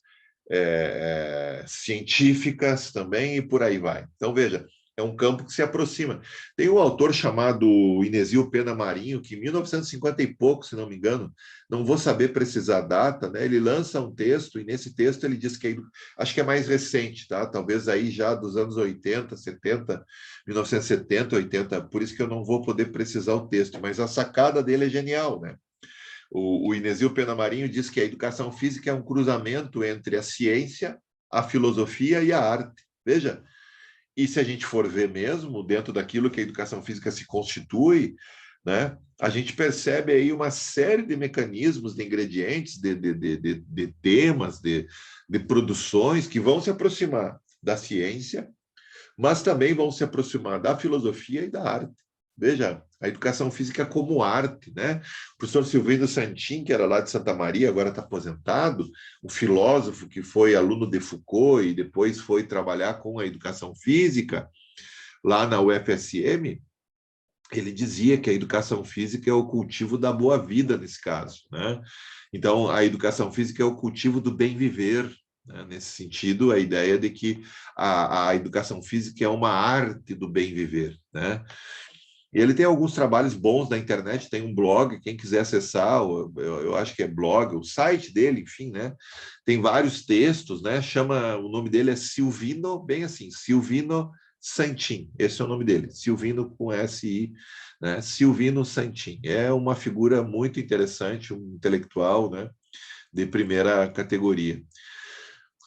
científicas também, e por aí vai. Então, veja, é um campo que se aproxima. Tem um autor chamado Inesio Pena Marinho, que em 1950 e pouco, se não me engano, não vou saber precisar a data, né? Ele lança um texto, e nesse texto ele diz que, acho que é mais recente, tá? Talvez aí já dos anos 80, 70, 1970, 80, por isso que eu não vou poder precisar o texto, mas a sacada dele é genial, né? O Inesio Pena Marinho diz que a educação física é um cruzamento entre a ciência, a filosofia e a arte. Veja, e se a gente for ver mesmo, dentro daquilo que a educação física se constitui, né, a gente percebe aí uma série de mecanismos, de ingredientes, de temas, de produções que vão se aproximar da ciência, mas também vão se aproximar da filosofia e da arte. Veja, a educação física como arte, né? O professor Silvino Santin, que era lá de Santa Maria, agora está aposentado, um filósofo que foi aluno de Foucault e depois foi trabalhar com a educação física lá na UFSM, ele dizia que a educação física é o cultivo da boa vida nesse caso, né? Então, a educação física é o cultivo do bem viver, né? Nesse sentido, a ideia de que a educação física é uma arte do bem viver, né? E ele tem alguns trabalhos bons na internet, tem um blog, quem quiser acessar, eu acho que é blog, o site dele, enfim, né? Tem vários textos, né? O nome dele é Silvino, bem assim, Silvino Santin, esse é o nome dele, Silvino com S-I, né? Silvino Santin. É uma figura muito interessante, um intelectual, né? De primeira categoria.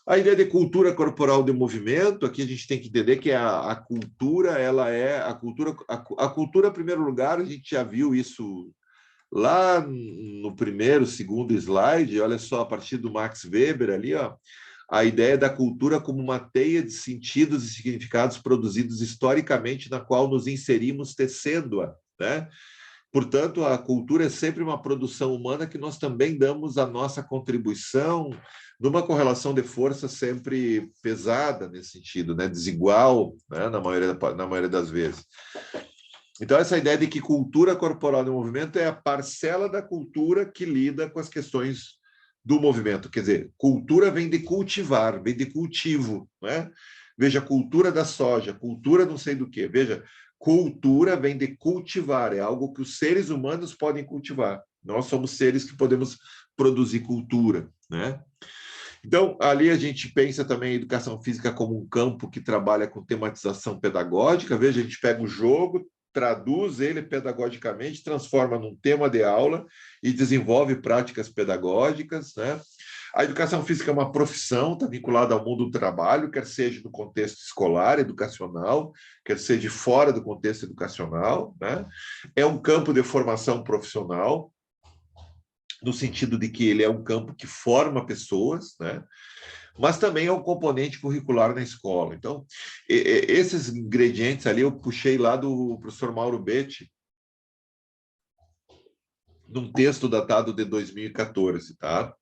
A ideia de cultura corporal de movimento, aqui a gente tem que entender que a cultura, ela é a cultura, em primeiro lugar, a gente já viu isso lá no primeiro, segundo slide, olha só, a partir do Max Weber ali, ó, a ideia da cultura como uma teia de sentidos e significados produzidos historicamente, na qual nos inserimos tecendo-a, né? Portanto, a cultura é sempre uma produção humana que nós também damos a nossa contribuição numa correlação de força sempre pesada nesse sentido, né? Desigual, né? Na maioria das vezes. Então, essa ideia de que cultura corporal do movimento é a parcela da cultura que lida com as questões do movimento. Quer dizer, cultura vem de cultivar, vem de cultivo, né? Veja, cultura da soja, cultura não sei do quê. Veja, cultura vem de cultivar, é algo que os seres humanos podem cultivar. Nós somos seres que podemos produzir cultura, né? Então, ali a gente pensa também a educação física como um campo que trabalha com tematização pedagógica. Veja, a gente pega o jogo, traduz ele pedagogicamente, transforma num tema de aula e desenvolve práticas pedagógicas, né? A educação física é uma profissão, está vinculada ao mundo do trabalho, quer seja no contexto escolar, educacional, quer seja fora do contexto educacional, né? É um campo de formação profissional, no sentido de que ele é um campo que forma pessoas, né? Mas também é um componente curricular na escola. Então, esses ingredientes ali eu puxei lá do professor Mauro Betti, num texto datado de 2014, tá?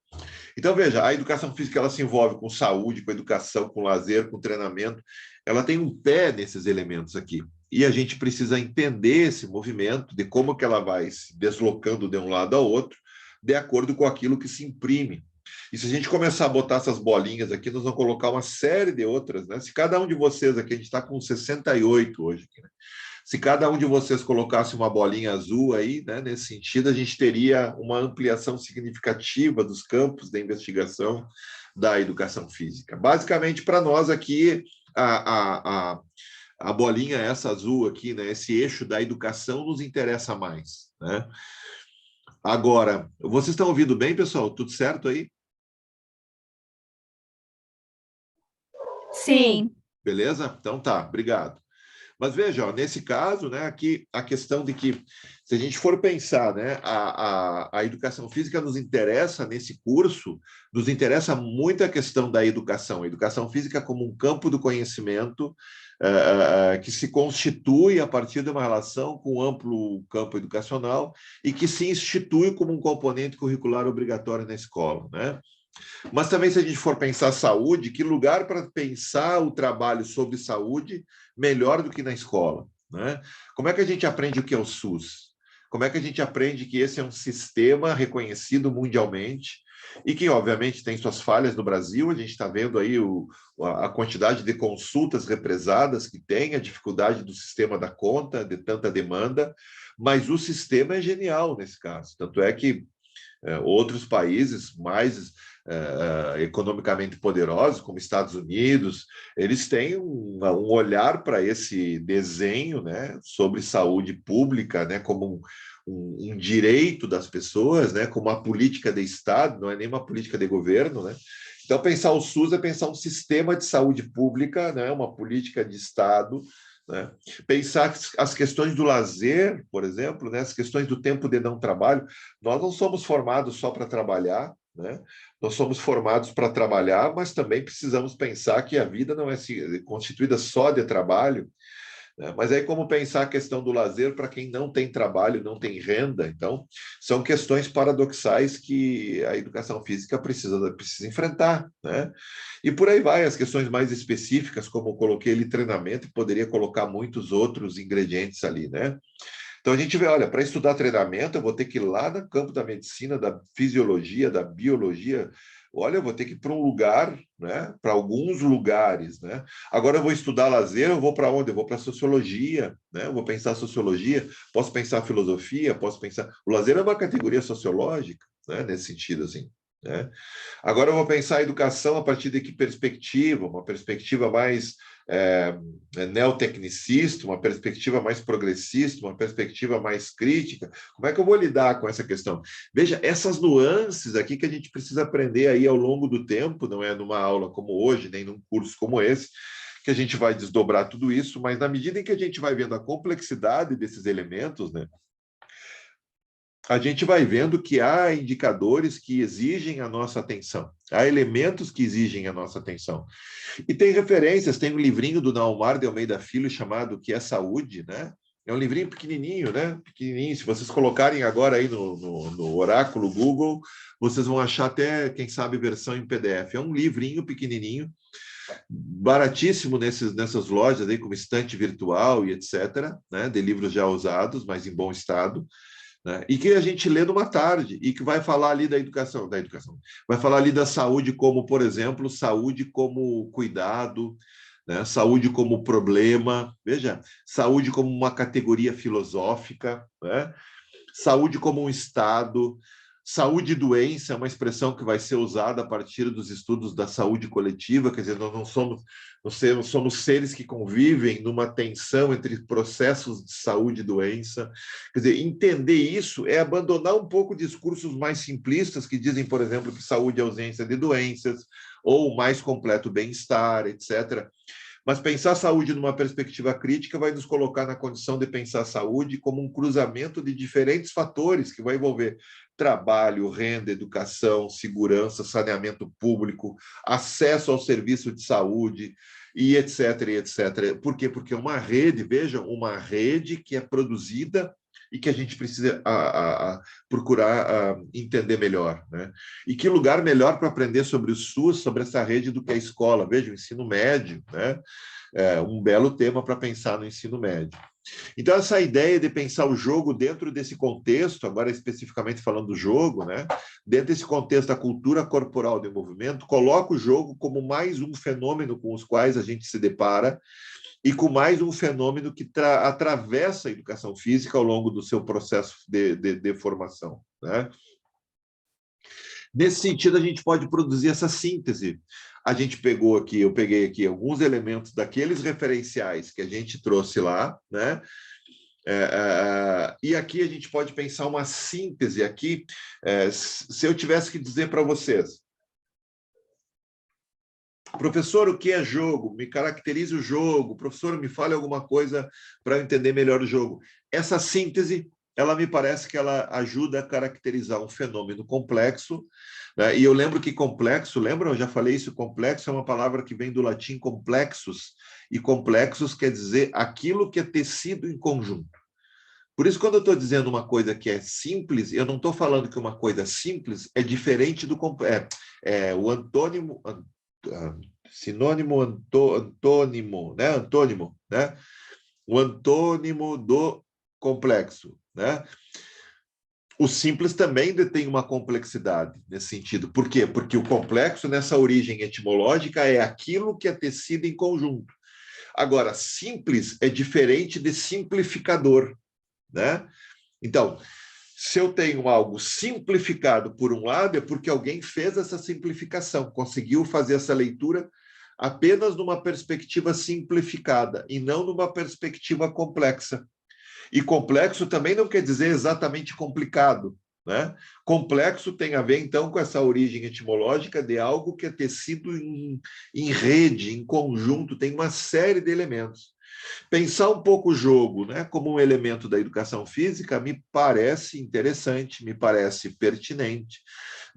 Então, veja, a educação física ela se envolve com saúde, com educação, com lazer, com treinamento. Ela tem um pé nesses elementos aqui. E a gente precisa entender esse movimento, de como que ela vai se deslocando de um lado ao outro, de acordo com aquilo que se imprime. E se a gente começar a botar essas bolinhas aqui, nós vamos colocar uma série de outras, né? Se cada um de vocês aqui, a gente está com 68 hoje aqui, né? Se cada um de vocês colocasse uma bolinha azul aí, né, nesse sentido, a gente teria uma ampliação significativa dos campos de investigação da educação física. Basicamente, para nós aqui, a bolinha essa azul aqui, né, esse eixo da educação nos interessa mais, né? Agora, vocês estão ouvindo bem, pessoal? Tudo certo aí? Sim. Beleza? Então tá, obrigado. Mas veja, ó, nesse caso, né, aqui a questão de que, se a gente for pensar, né, a educação física nos interessa nesse curso, nos interessa muito a questão da educação. A educação física como um campo do conhecimento que se constitui a partir de uma relação com um amplo campo educacional e que se institui como um componente curricular obrigatório na escola, né? Mas também, se a gente for pensar saúde, que lugar para pensar o trabalho sobre saúde melhor do que na escola, né? Como é que a gente aprende o que é o SUS? Como é que a gente aprende que esse é um sistema reconhecido mundialmente e que, obviamente, tem suas falhas no Brasil? A gente está vendo aí a quantidade de consultas represadas que tem, a dificuldade do sistema dar conta de tanta demanda, mas o sistema é genial nesse caso. Tanto é que outros países mais economicamente poderosos, como Estados Unidos, eles têm um olhar para esse desenho, né, sobre saúde pública, né, como um direito das pessoas, né, como uma política de Estado, não é nem uma política de governo, né? Então, pensar o SUS é pensar um sistema de saúde pública, né, uma política de Estado, né? Pensar as questões do lazer, por exemplo, né? As questões do tempo de não trabalho. Nós não somos formados só para trabalhar, né? Nós somos formados para trabalhar, mas também precisamos pensar que a vida não é constituída só de trabalho, né? Mas aí como pensar a questão do lazer para quem não tem trabalho, não tem renda? Então, são questões paradoxais que a educação física precisa enfrentar, né? E por aí vai, as questões mais específicas, como eu coloquei ali, treinamento, e poderia colocar muitos outros ingredientes ali, né? Então a gente vê, olha, para estudar treinamento, eu vou ter que ir lá no campo da medicina, da fisiologia, da biologia. Olha, eu vou ter que ir para um lugar, né? Para alguns lugares, né? Agora eu vou estudar lazer, eu vou para onde? Eu vou para sociologia, né? Eu vou pensar sociologia, posso pensar filosofia, posso pensar... O lazer é uma categoria sociológica, né? Nesse sentido, assim, né? Agora eu vou pensar a educação a partir de que perspectiva? Uma perspectiva mais neotecnicista, uma perspectiva mais progressista, uma perspectiva mais crítica. Como é que eu vou lidar com essa questão? Veja, essas nuances aqui que a gente precisa aprender aí ao longo do tempo, não é numa aula como hoje, nem num curso como esse, que a gente vai desdobrar tudo isso, mas na medida em que a gente vai vendo a complexidade desses elementos, né, a gente vai vendo que há indicadores que exigem a nossa atenção, há elementos que exigem a nossa atenção. E tem referências, tem um livrinho do Naumar de Almeida Filho chamado Que é Saúde, né? É um livrinho pequenininho, né? Pequenininho. Se vocês colocarem agora aí no oráculo Google, vocês vão achar até, quem sabe, versão em PDF. É um livrinho pequenininho, baratíssimo nessas lojas aí, como estante virtual e etc., né? De livros já usados, mas em bom estado. Né? E que a gente lê numa tarde, e que vai falar ali da educação, vai falar ali da saúde como, por exemplo, saúde como cuidado, né? Saúde como problema, veja, saúde como uma categoria filosófica, né? Saúde como um estado, Saúde e doença é uma expressão que vai ser usada a partir dos estudos da saúde coletiva, quer dizer, nós não somos seres que convivem numa tensão entre processos de saúde e doença. Quer dizer, entender isso é abandonar um pouco discursos mais simplistas que dizem, por exemplo, que saúde é ausência de doenças, ou mais completo bem-estar, etc. Mas pensar a saúde numa perspectiva crítica vai nos colocar na condição de pensar a saúde como um cruzamento de diferentes fatores que vai envolver trabalho, renda, educação, segurança, saneamento público, acesso ao serviço de saúde, e etc, e etc. Por quê? Porque é uma rede, vejam, uma rede que é produzida e que a gente precisa procurar entender melhor, né? E que lugar melhor para aprender sobre o SUS, sobre essa rede, do que a escola? Veja, o ensino médio, né? É um belo tema para pensar no ensino médio. Então, essa ideia de pensar o jogo dentro desse contexto, agora especificamente falando do jogo, né? Dentro desse contexto da cultura corporal de movimento, coloca o jogo como mais um fenômeno com os quais a gente se depara, e com mais um fenômeno que atravessa a educação física ao longo do seu processo de formação, né? Nesse sentido, a gente pode produzir essa síntese. Eu peguei aqui alguns elementos daqueles referenciais que a gente trouxe lá, né? E aqui a gente pode pensar uma síntese aqui. Se eu tivesse que dizer para vocês, professor, o que é jogo? Me caracterize o jogo. Professor, me fale alguma coisa para eu entender melhor o jogo. Essa síntese, ela me parece que ela ajuda a caracterizar um fenômeno complexo, né? E eu lembro que complexo, lembra? Eu já falei isso, complexo é uma palavra que vem do latim complexus, e complexus quer dizer aquilo que é tecido em conjunto. Por isso, quando eu estou dizendo uma coisa que é simples, eu não estou falando que uma coisa simples é diferente do complexo. O antônimo... sinônimo, antônimo, né? Antônimo, né? O antônimo do complexo, né? O simples também detém uma complexidade nesse sentido. Por quê? Porque o complexo, nessa origem etimológica, é aquilo que é tecido em conjunto. Agora, simples é diferente de simplificador, né? Então, se eu tenho algo simplificado por um lado, é porque alguém fez essa simplificação, conseguiu fazer essa leitura apenas numa perspectiva simplificada e não numa perspectiva complexa. E complexo também não quer dizer exatamente complicado, né? Complexo tem a ver, então, com essa origem etimológica de algo que é tecido em rede, em conjunto, tem uma série de elementos. Pensar um pouco o jogo, né, como um elemento da educação física me parece interessante, me parece pertinente,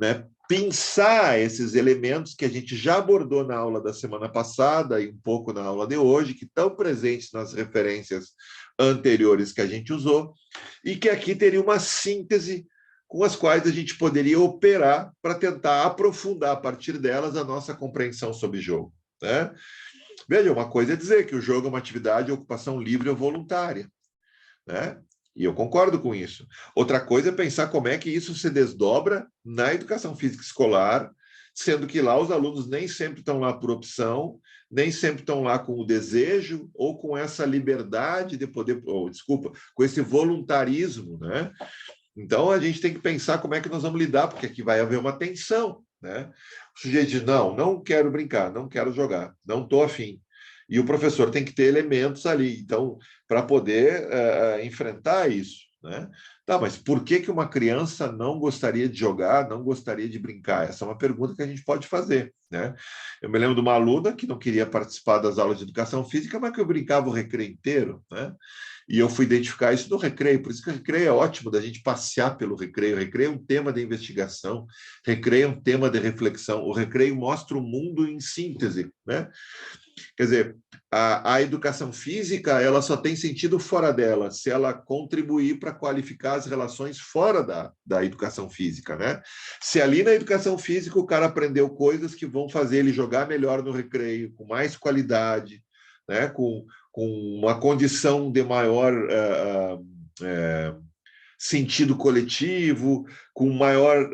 né? Pensar esses elementos que a gente já abordou na aula da semana passada e um pouco na aula de hoje, que estão presentes nas referências anteriores que a gente usou, e que aqui teria uma síntese com as quais a gente poderia operar para tentar aprofundar a partir delas a nossa compreensão sobre jogo, né? Veja, uma coisa é dizer que o jogo é uma atividade de ocupação livre ou voluntária, né? E eu concordo com isso. Outra coisa é pensar como é que isso se desdobra na educação física escolar, sendo que lá os alunos nem sempre estão lá por opção, nem sempre estão lá com o desejo ou com essa liberdade de poder, com esse voluntarismo, né? Então, a gente tem que pensar como é que nós vamos lidar, porque aqui vai haver uma tensão, né? O sujeito diz, não quero brincar, não quero jogar, não estou afim. E o professor tem que ter elementos ali, então, para poder enfrentar isso, né? Tá, mas por que uma criança não gostaria de jogar, não gostaria de brincar? Essa é uma pergunta que a gente pode fazer, né? Eu me lembro de uma aluna que não queria participar das aulas de educação física, mas que eu brincava o recreio inteiro, né? E eu fui identificar isso no recreio, por isso que o recreio é ótimo da gente passear pelo recreio. O recreio é um tema de investigação, recreio é um tema de reflexão, o recreio mostra o mundo em síntese, né? Quer dizer, a educação física, ela só tem sentido fora dela, se ela contribuir para qualificar as relações fora da educação física, né? Se ali na educação física o cara aprendeu coisas que vão fazer ele jogar melhor no recreio, com mais qualidade, né? Com uma condição de maior sentido coletivo, com maior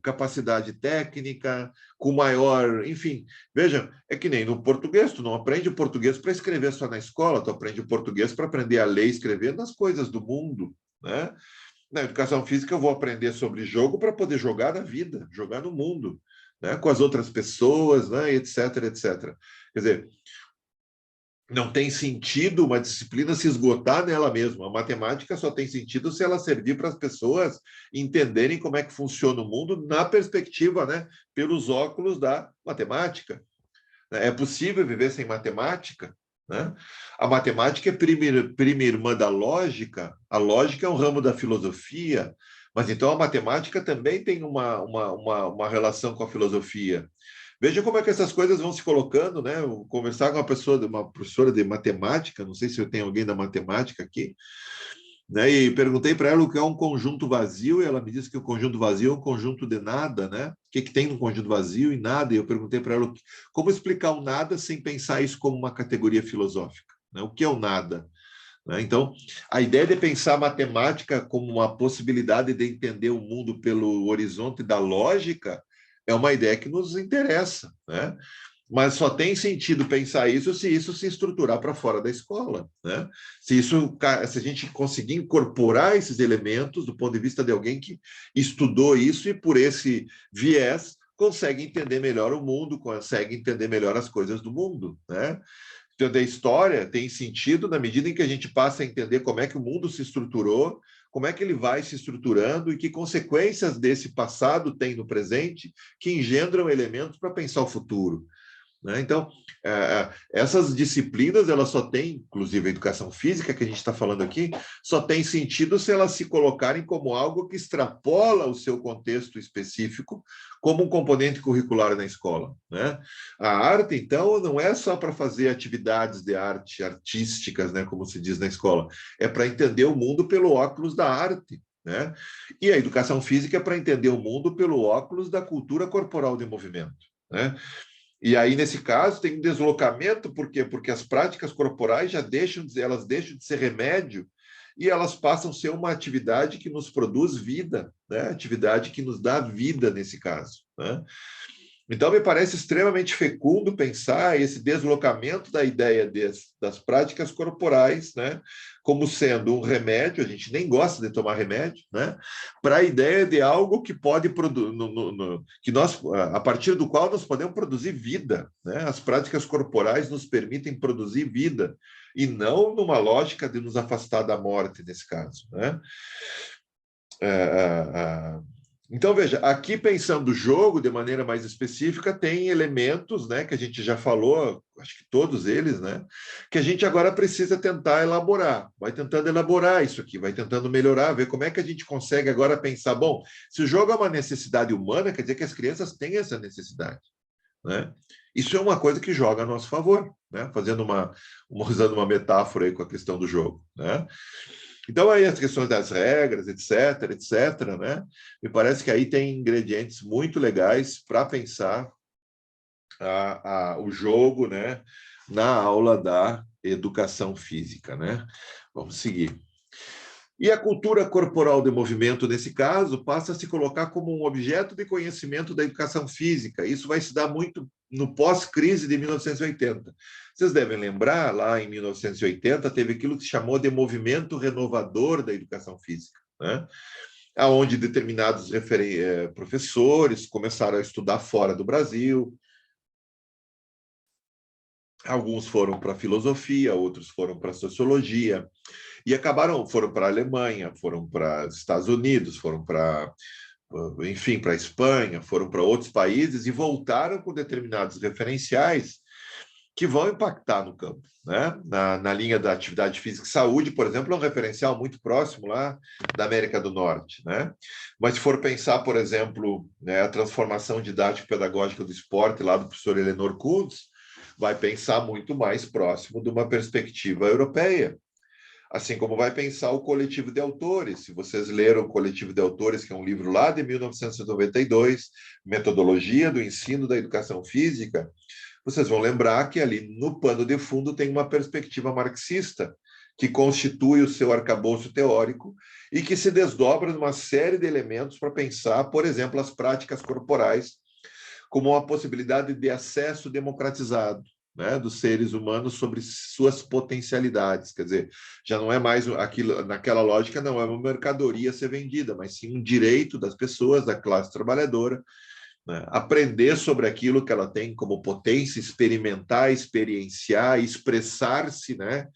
capacidade técnica, com maior... Enfim, vejam, é que nem no português, tu não aprende o português para escrever só na escola, tu aprende o português para aprender a ler e escrever nas coisas do mundo, né? Na educação física eu vou aprender sobre jogo para poder jogar na vida, jogar no mundo, né? Com as outras pessoas, né? Etc, etc. Quer dizer, não tem sentido uma disciplina se esgotar nela mesma. A matemática só tem sentido se ela servir para as pessoas entenderem como é que funciona o mundo na perspectiva, né? Pelos óculos da matemática. É possível viver sem matemática? Né? A matemática é prima irmã da lógica, a lógica é um ramo da filosofia, mas então a matemática também tem uma relação com a filosofia. Veja como é que essas coisas vão se colocando, né? Eu conversar com uma professora de matemática, não sei se eu tenho alguém da matemática aqui, né? E perguntei para ela o que é um conjunto vazio, e ela me disse que o conjunto vazio é um conjunto de nada, né? O que tem no conjunto vazio e nada? E eu perguntei para ela como explicar o nada sem pensar isso como uma categoria filosófica, né? O que é o nada? Né? Então, a ideia de pensar a matemática como uma possibilidade de entender o mundo pelo horizonte da lógica é uma ideia que nos interessa, né? Mas só tem sentido pensar isso se estruturar para fora da escola, né? Se a gente conseguir incorporar esses elementos do ponto de vista de alguém que estudou isso e por esse viés consegue entender melhor o mundo, consegue entender melhor as coisas do mundo, né? Então, a história tem sentido na medida em que a gente passa a entender como é que o mundo se estruturou, como é que ele vai se estruturando e que consequências desse passado tem no presente que engendram elementos para pensar o futuro. Né? Então, essas disciplinas, elas só têm, inclusive a educação física que a gente está falando aqui, só tem sentido se elas se colocarem como algo que extrapola o seu contexto específico, como um componente curricular na escola. Né? A arte, então, não é só para fazer atividades de arte, artísticas, né, como se diz na escola, é para entender o mundo pelo óculos da arte. Né? E a educação física é para entender o mundo pelo óculos da cultura corporal de movimento. Né? E aí, nesse caso, tem um deslocamento, por quê? Porque as práticas corporais elas deixam de ser remédio e elas passam a ser uma atividade que nos produz vida, né? Atividade que nos dá vida nesse caso. Né? Então, me parece extremamente fecundo pensar esse deslocamento da ideia das práticas corporais, né, como sendo um remédio, a gente nem gosta de tomar remédio, né, para a ideia de algo que pode que nós, a partir do qual nós podemos produzir vida. Né? As práticas corporais nos permitem produzir vida, e não numa lógica de nos afastar da morte, nesse caso. Né? Então, veja, aqui pensando o jogo de maneira mais específica, tem elementos, né, que a gente já falou, acho que todos eles, né, que a gente agora precisa tentar elaborar. Vai tentando elaborar isso aqui, vai tentando melhorar, ver como é que a gente consegue agora pensar, bom, se o jogo é uma necessidade humana, quer dizer que as crianças têm essa necessidade. Né? Isso é uma coisa que joga a nosso favor, né? Usando uma metáfora aí com a questão do jogo. Né? Então, aí as questões das regras, etc., etc., né? Me parece que aí tem ingredientes muito legais para pensar o jogo, né? Na aula da educação física. Né? Vamos seguir. E a cultura corporal de movimento, nesse caso, passa a se colocar como um objeto de conhecimento da educação física. Isso vai se dar muito no pós-crise de 1980. Vocês devem lembrar, lá em 1980, teve aquilo que se chamou de movimento renovador da educação física, né? Onde determinados professores começaram a estudar fora do Brasil. Alguns foram para a filosofia, outros foram para a sociologia, e foram para a Alemanha, foram para os Estados Unidos, foram para, enfim, para a Espanha, foram para outros países e voltaram com determinados referenciais que vão impactar no campo. Né? Na linha da atividade física e saúde, por exemplo, é um referencial muito próximo lá da América do Norte. Né? Mas se for pensar, por exemplo, né, a transformação didático-pedagógica do esporte lá do professor Eleanor Kuntz, vai pensar muito mais próximo de uma perspectiva europeia. Assim como vai pensar o Coletivo de Autores. Se vocês leram o Coletivo de Autores, que é um livro lá de 1992, Metodologia do Ensino da Educação Física, vocês vão lembrar que ali no pano de fundo tem uma perspectiva marxista, que constitui o seu arcabouço teórico e que se desdobra numa série de elementos para pensar, por exemplo, as práticas corporais como uma possibilidade de acesso democratizado. né, dos seres humanos sobre suas potencialidades. Quer dizer, já não é mais aquilo, naquela lógica, não é uma mercadoria a ser vendida, mas sim um direito das pessoas, da classe trabalhadora, né, aprender sobre aquilo que ela tem como potência, experimentar, experienciar, expressar-se, né,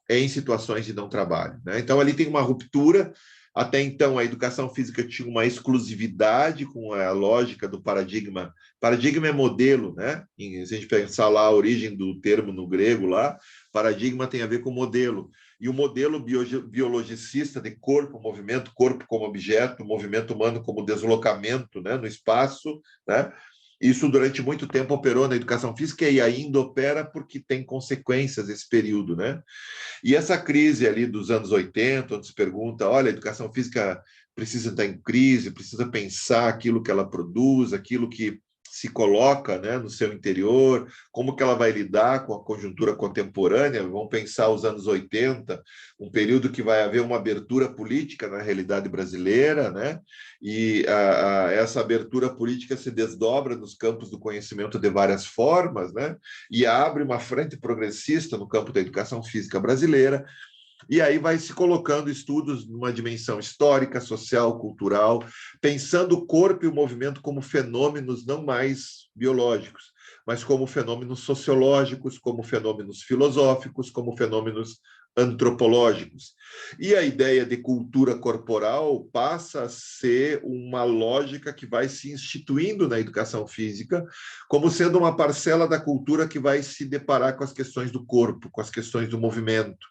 em situações de não trabalho, né? Então, ali tem uma ruptura. Até então, a educação física tinha uma exclusividade com a lógica do paradigma. Paradigma é modelo, né? Se a gente pensar lá a origem do termo no grego, lá, paradigma tem a ver com modelo. E o modelo biologicista de corpo, movimento, corpo como objeto, movimento humano como deslocamento, né, no espaço, né? Isso durante muito tempo operou na educação física e ainda opera porque tem consequências esse período, né? E essa crise ali dos anos 80, onde se pergunta, olha, a educação física precisa estar em crise, precisa pensar aquilo que ela produz, aquilo que se coloca, né, no seu interior, como que ela vai lidar com a conjuntura contemporânea. Vamos pensar os anos 80, um período que vai haver uma abertura política na realidade brasileira, né? E essa abertura política se desdobra nos campos do conhecimento de várias formas, né? E abre uma frente progressista no campo da educação física brasileira. E aí vai se colocando estudos numa dimensão histórica, social, cultural, pensando o corpo e o movimento como fenômenos não mais biológicos, mas como fenômenos sociológicos, como fenômenos filosóficos, como fenômenos antropológicos. E a ideia de cultura corporal passa a ser uma lógica que vai se instituindo na educação física, como sendo uma parcela da cultura que vai se deparar com as questões do corpo, com as questões do movimento.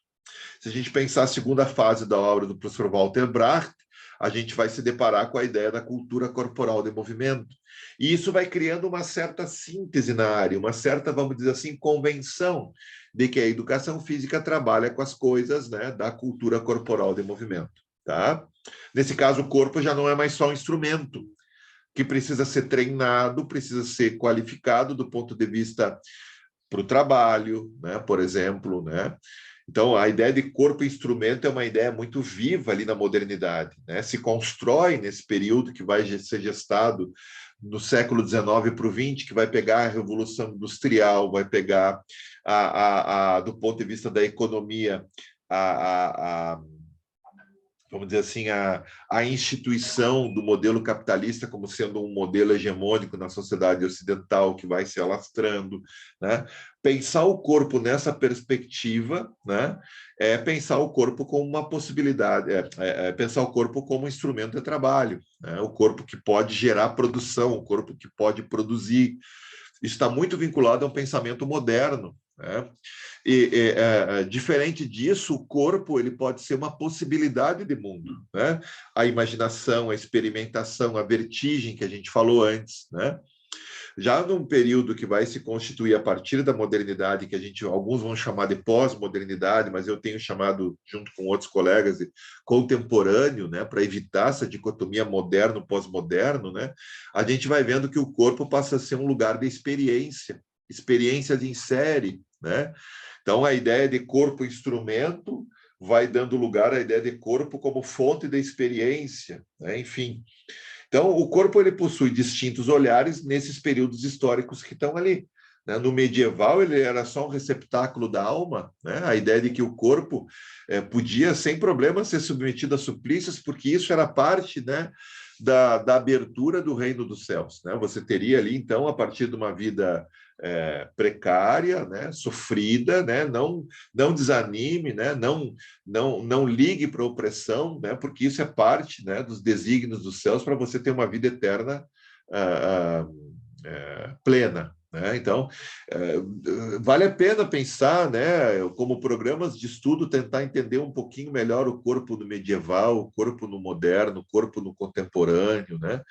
Se a gente pensar a segunda fase da obra do professor Walter Bracht, a gente vai se deparar com a ideia da cultura corporal de movimento. E isso vai criando uma certa síntese na área, uma certa, vamos dizer assim, convenção de que a educação física trabalha com as coisas, né, da cultura corporal de movimento. Tá? Nesse caso, o corpo já não é mais só um instrumento que precisa ser treinado, precisa ser qualificado do ponto de vista para o trabalho, né, por exemplo, né? Então, a ideia de corpo-instrumento é uma ideia muito viva ali na modernidade, né? Se constrói nesse período que vai ser gestado no século XIX para o XX, que vai pegar a Revolução Industrial, vai pegar, do ponto de vista da economia, vamos dizer assim, a instituição do modelo capitalista como sendo um modelo hegemônico na sociedade ocidental que vai se alastrando, né? Pensar o corpo nessa perspectiva, né, é pensar o corpo como uma possibilidade, pensar o corpo como um instrumento de trabalho, né? O corpo que pode gerar produção, o corpo que pode produzir. Isso está muito vinculado a um pensamento moderno, né? Diferente disso, o corpo ele pode ser uma possibilidade de mundo, né? A imaginação, a experimentação, a vertigem que a gente falou antes, né? Já num período que vai se constituir a partir da modernidade, que alguns vão chamar de pós-modernidade, mas eu tenho chamado, junto com outros colegas, de contemporâneo, né, para evitar essa dicotomia moderno-pós-moderno, né, a gente vai vendo que o corpo passa a ser um lugar de experiência de insere, né? Então, a ideia de corpo-instrumento vai dando lugar à ideia de corpo como fonte de experiência, né? Enfim. Então, o corpo ele possui distintos olhares nesses períodos históricos que estão ali, né? No medieval, ele era só um receptáculo da alma, né? A ideia de que o corpo podia, sem problema, ser submetido a suplícios, porque isso era parte, né, da abertura do reino dos céus, né? Você teria ali, então, a partir de uma vida precária, né, sofrida, né, não desanime, né, não ligue para a opressão, né, porque isso é parte, né, dos desígnios dos céus para você ter uma vida eterna plena. Né? Então, vale a pena pensar, né, como programas de estudo, tentar entender um pouquinho melhor o corpo no medieval, o corpo no moderno, o corpo no contemporâneo, né?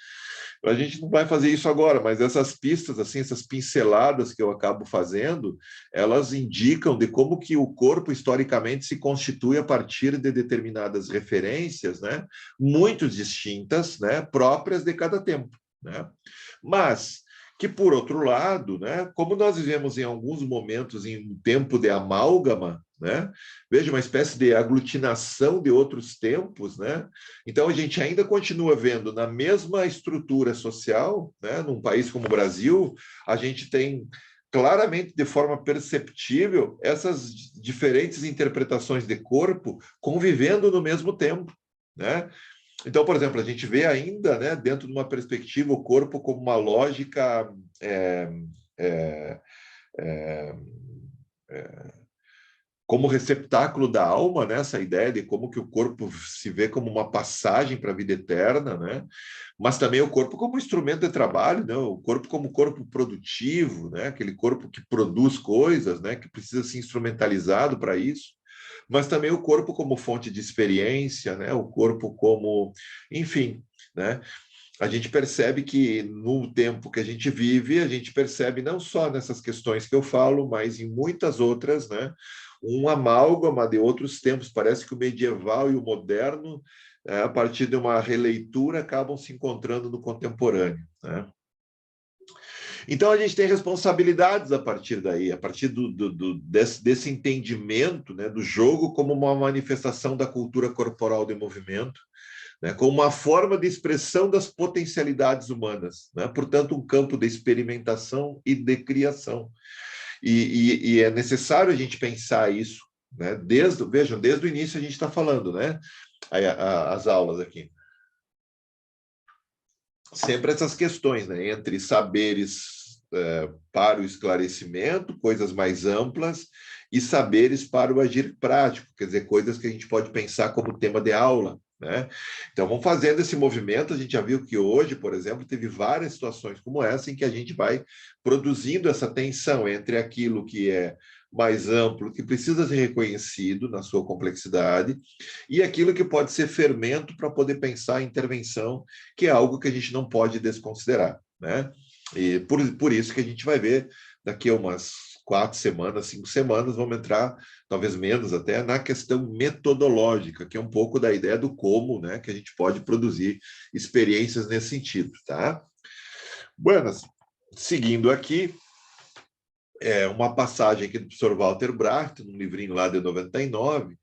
A gente não vai fazer isso agora, mas essas pistas, assim, essas pinceladas que eu acabo fazendo, elas indicam de como que o corpo historicamente se constitui a partir de determinadas referências, né, muito distintas, né, próprias de cada tempo, né? Mas que, por outro lado, né, como nós vivemos em alguns momentos em um tempo de amálgama, né, veja, uma espécie de aglutinação de outros tempos, né, então a gente ainda continua vendo na mesma estrutura social, né, num país como o Brasil, a gente tem claramente, de forma perceptível, essas diferentes interpretações de corpo convivendo no mesmo tempo, né? Então, por exemplo, a gente vê ainda, né, dentro de uma perspectiva, o corpo como uma lógica como receptáculo da alma, né? Essa ideia de como que o corpo se vê como uma passagem para a vida eterna, né? Mas também o corpo como instrumento de trabalho, né? O corpo como corpo produtivo, né? Aquele corpo que produz coisas, né? Que precisa ser instrumentalizado para isso. Mas também o corpo como fonte de experiência, né? O corpo como, enfim, né? A gente percebe que no tempo que a gente vive, a gente percebe não só nessas questões que eu falo, mas em muitas outras, né? Um amálgama de outros tempos. Parece que o medieval e o moderno, a partir de uma releitura, acabam se encontrando no contemporâneo, né? Então, a gente tem responsabilidades a partir daí, a partir desse entendimento, né, do jogo como uma manifestação da cultura corporal de movimento, né, como uma forma de expressão das potencialidades humanas, né? Portanto, um campo de experimentação e de criação. E é necessário a gente pensar isso, né? Vejam, desde o início a gente está falando, né? As aulas aqui. Sempre essas questões, né? Entre saberes para o esclarecimento, coisas mais amplas, e saberes para o agir prático, quer dizer, coisas que a gente pode pensar como tema de aula, né? Então, vamos fazendo esse movimento. A gente já viu que hoje, por exemplo, teve várias situações como essa em que a gente vai produzindo essa tensão entre aquilo que é mais amplo, que precisa ser reconhecido na sua complexidade, e aquilo que pode ser fermento para poder pensar a intervenção, que é algo que a gente não pode desconsiderar, né? E por isso que a gente vai ver daqui a umas 4 semanas, 5 semanas, vamos entrar, talvez menos até, na questão metodológica, que é um pouco da ideia do como, né, que a gente pode produzir experiências nesse sentido, tá? Buenas, seguindo aqui, uma passagem aqui do professor Walter Bracht, num livrinho lá de 99,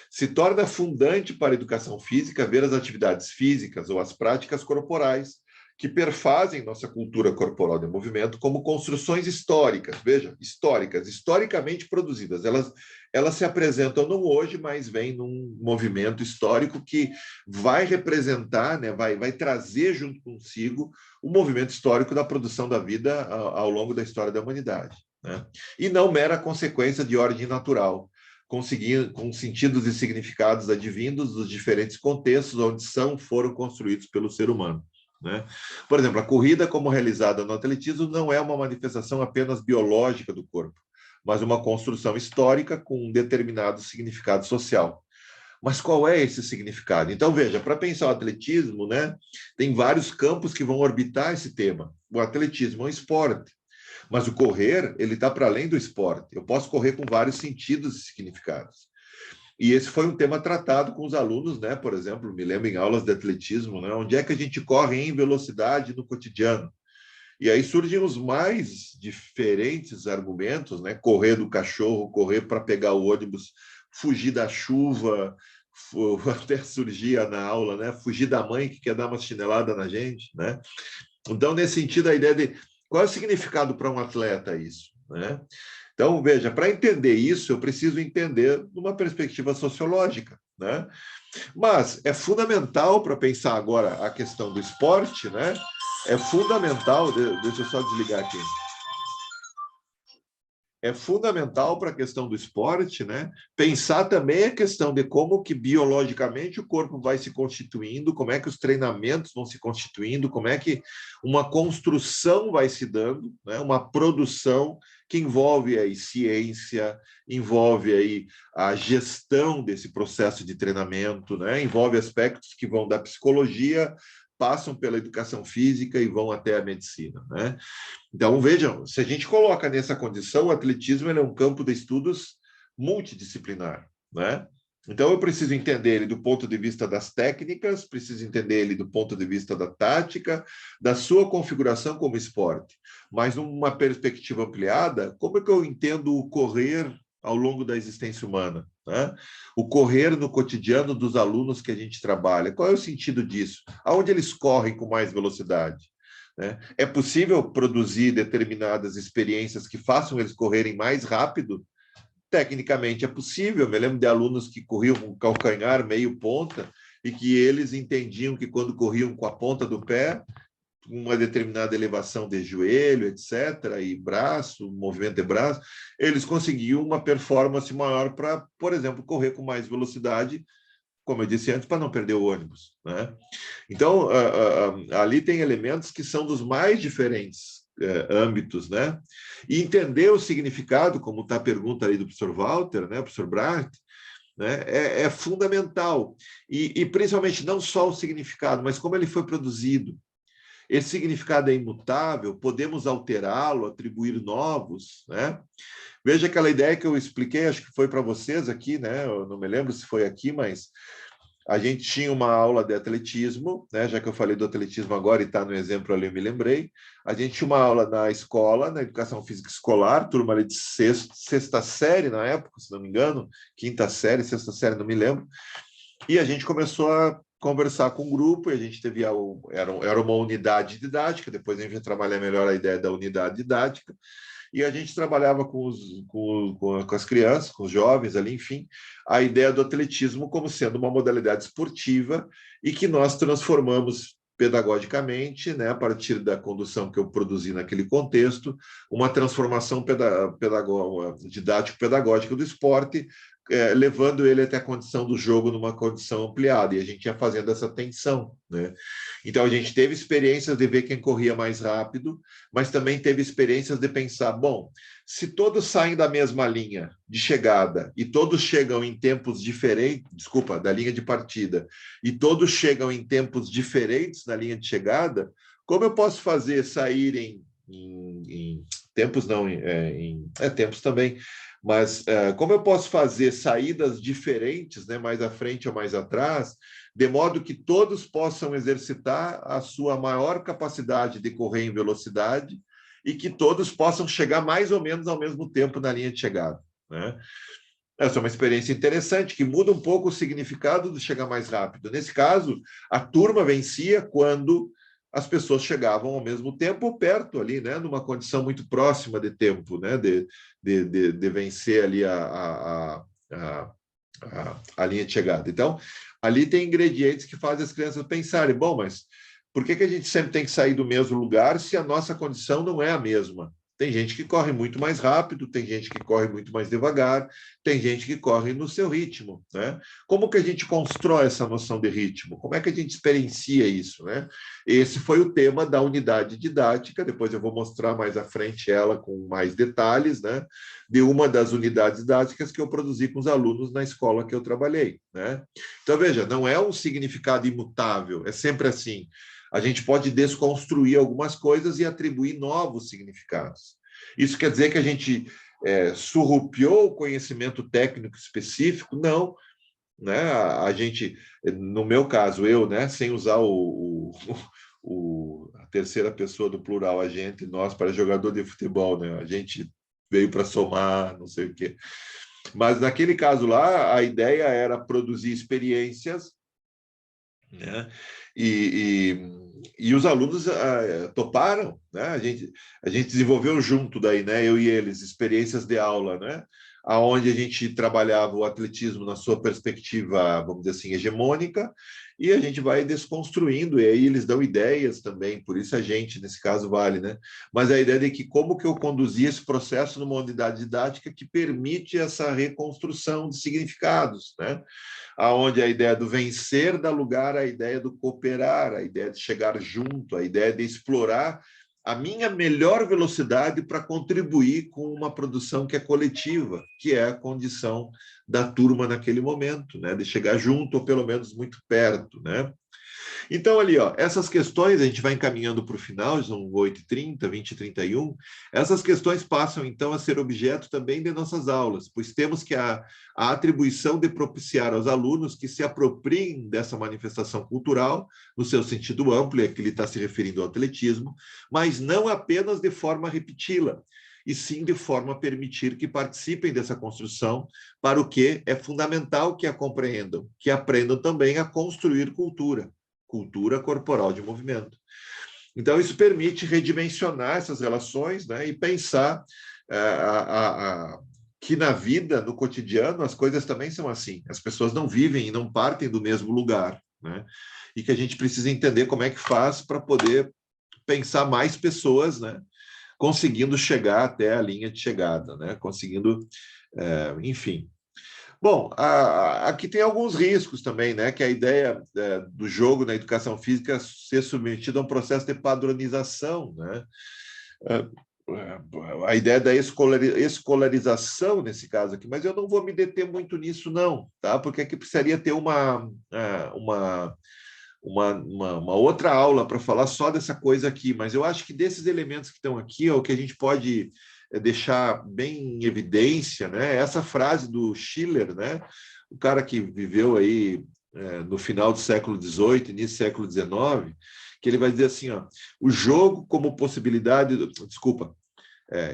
se torna fundante para a educação física ver as atividades físicas ou as práticas corporais que perfazem nossa cultura corporal de movimento como construções históricas, veja, historicamente produzidas. Elas se apresentam não hoje, mas vêm num movimento histórico que vai representar, né, vai trazer junto consigo o movimento histórico da produção da vida ao longo da história da humanidade, né? E não mera consequência de ordem natural, com sentidos e significados advindos dos diferentes contextos onde foram construídos pelo ser humano, né? Por exemplo, a corrida como realizada no atletismo não é uma manifestação apenas biológica do corpo, mas uma construção histórica com um determinado significado social. Mas qual é esse significado? Então, veja, para pensar o atletismo, né, tem vários campos que vão orbitar esse tema. O atletismo é um esporte, mas o correr, ele está para além do esporte. Eu posso correr com vários sentidos e significados. E esse foi um tema tratado com os alunos, né? Por exemplo, me lembro em aulas de atletismo, né? Onde é que a gente corre em velocidade no cotidiano? E aí surgem os mais diferentes argumentos, né? Correr do cachorro, correr para pegar o ônibus, fugir da chuva, até surgia na aula, né? Fugir da mãe que quer dar uma chinelada na gente, né? Então, nesse sentido, a ideia de qual é o significado para um atleta isso, né? Então, veja, para entender isso, eu preciso entender numa perspectiva sociológica, né? Mas é fundamental para pensar agora a questão do esporte, né? É fundamental, deixa eu só desligar aqui. É fundamental para a questão do esporte, né? Pensar também a questão de como que biologicamente o corpo vai se constituindo, como é que os treinamentos vão se constituindo, como é que uma construção vai se dando, né? Uma produção que envolve aí ciência, envolve aí a gestão desse processo de treinamento, né? Envolve aspectos que vão da psicologia, passam pela educação física e vão até a medicina, né? Então, vejam, se a gente coloca nessa condição, o atletismo ele é um campo de estudos multidisciplinar, né? Então, eu preciso entender ele do ponto de vista das técnicas, preciso entender ele do ponto de vista da tática, da sua configuração como esporte. Mas, numa perspectiva ampliada, como é que eu entendo o correr ao longo da existência humana, né? O correr no cotidiano dos alunos que a gente trabalha. Qual é o sentido disso? Aonde eles correm com mais velocidade? né? É possível produzir determinadas experiências que façam eles correrem mais rápido? Tecnicamente é possível. Eu me lembro de alunos que corriam com calcanhar meio ponta e que eles entendiam que quando corriam com a ponta do pé, uma determinada elevação de joelho, etc., e braço, movimento de braço, eles conseguiam uma performance maior para, por exemplo, correr com mais velocidade, como eu disse antes, para não perder o ônibus, né? Então, ali tem elementos que são dos mais diferentes âmbitos, né? E entender o significado, como está a pergunta aí do professor Walter, né, professor Bracht, né, é fundamental. E principalmente não só o significado, mas como ele foi produzido. Esse significado é imutável, podemos alterá-lo, atribuir novos, né? Veja aquela ideia que eu expliquei, acho que foi para vocês aqui, né? Eu não me lembro se foi aqui, mas a gente tinha uma aula de atletismo, né? Já que eu falei do atletismo agora e está no exemplo ali, eu me lembrei. A gente tinha uma aula na escola, na educação física escolar, turma ali de sexta série na época, se não me engano, quinta série, sexta série, não me lembro. E a gente começou a conversar com o grupo, e a gente teve era uma unidade didática, depois a gente vai trabalhar melhor a ideia da unidade didática, e a gente trabalhava com as crianças, com os jovens ali, enfim, a ideia do atletismo como sendo uma modalidade esportiva e que nós transformamos pedagogicamente, né, a partir da condução que eu produzi naquele contexto, uma transformação didático-pedagógica do esporte, levando ele até a condição do jogo numa condição ampliada, e a gente ia fazendo essa tensão, né? Então, a gente teve experiências de ver quem corria mais rápido, mas também teve experiências de pensar, bom, se todos saem da mesma linha de chegada e todos chegam em tempos diferentes, desculpa, da linha de partida, e todos chegam em tempos diferentes na linha de chegada, como eu posso fazer sair em tempos, não, tempos também, mas como eu posso fazer saídas diferentes, né, mais à frente ou mais atrás, de modo que todos possam exercitar a sua maior capacidade de correr em velocidade e que todos possam chegar mais ou menos ao mesmo tempo na linha de chegada, né? Essa é uma experiência interessante, que muda um pouco o significado de chegar mais rápido. Nesse caso, a turma vencia quando as pessoas chegavam ao mesmo tempo ou perto ali, né, numa condição muito próxima de tempo, né, de vencer ali a linha de chegada. Então, ali tem ingredientes que fazem as crianças pensarem, bom, mas por que a gente sempre tem que sair do mesmo lugar se a nossa condição não é a mesma? Tem gente que corre muito mais rápido, tem gente que corre muito mais devagar, tem gente que corre no seu ritmo, né? Como que a gente constrói essa noção de ritmo? Como é que a gente experiencia isso, né? Esse foi o tema da unidade didática, depois eu vou mostrar mais à frente ela com mais detalhes, né? De uma das unidades didáticas que eu produzi com os alunos na escola que eu trabalhei, né? Então, veja, não é um significado imutável, é sempre assim. A gente pode desconstruir algumas coisas e atribuir novos significados. Isso quer dizer que a gente surrupiou o conhecimento técnico específico? Não, né? A gente, no meu caso, eu, né, sem usar a terceira pessoa do plural, a gente, nós, para jogador de futebol, né? A gente veio para somar, não sei o quê. Mas naquele caso lá, a ideia era produzir experiências, né? E os alunos toparam, né? A gente desenvolveu junto daí, né? Eu e eles, experiências de aula, né? Aonde a gente trabalhava o atletismo na sua perspectiva, vamos dizer assim, hegemônica, e a gente vai desconstruindo, e aí eles dão ideias também, por isso a gente, nesse caso, vale, né? Mas a ideia de que como que eu conduzi esse processo numa unidade didática que permite essa reconstrução de significados, né? Aonde a ideia do vencer dá lugar à ideia do cooperar, a ideia de chegar junto, a ideia de explorar a minha melhor velocidade para contribuir com uma produção que é coletiva, que é a condição da turma naquele momento, né? De chegar junto ou pelo menos muito perto, né? Então, ali, ó, essas questões, a gente vai encaminhando para o final, são 8h30, 20h31, essas questões passam, então, a ser objeto também de nossas aulas, pois temos que a atribuição de propiciar aos alunos que se apropriem dessa manifestação cultural, no seu sentido amplo, é que ele está se referindo ao atletismo, mas não apenas de forma a repeti-la, e sim de forma a permitir que participem dessa construção, para o que é fundamental que a compreendam, que aprendam também a construir cultura corporal de movimento. Então, isso permite redimensionar essas relações, né, e pensar que na vida, no cotidiano, as coisas também são assim. As pessoas não vivem e não partem do mesmo lugar, né? E que a gente precisa entender como é que faz para poder pensar mais pessoas, né, conseguindo chegar até a linha de chegada, né, conseguindo, enfim. Bom, aqui tem alguns riscos também, né, que a ideia do jogo na educação física ser submetido a um processo de padronização, né, a ideia da escolarização nesse caso aqui, mas eu não vou me deter muito nisso não, tá? Porque aqui precisaria ter uma outra aula para falar só dessa coisa aqui, mas eu acho que desses elementos que estão aqui, o que a gente pode deixar bem em evidência, né? Essa frase do Schiller, né? O cara que viveu aí no final do século XVIII, início do século XIX, que ele vai dizer assim, ó, o jogo como possibilidade, desculpa,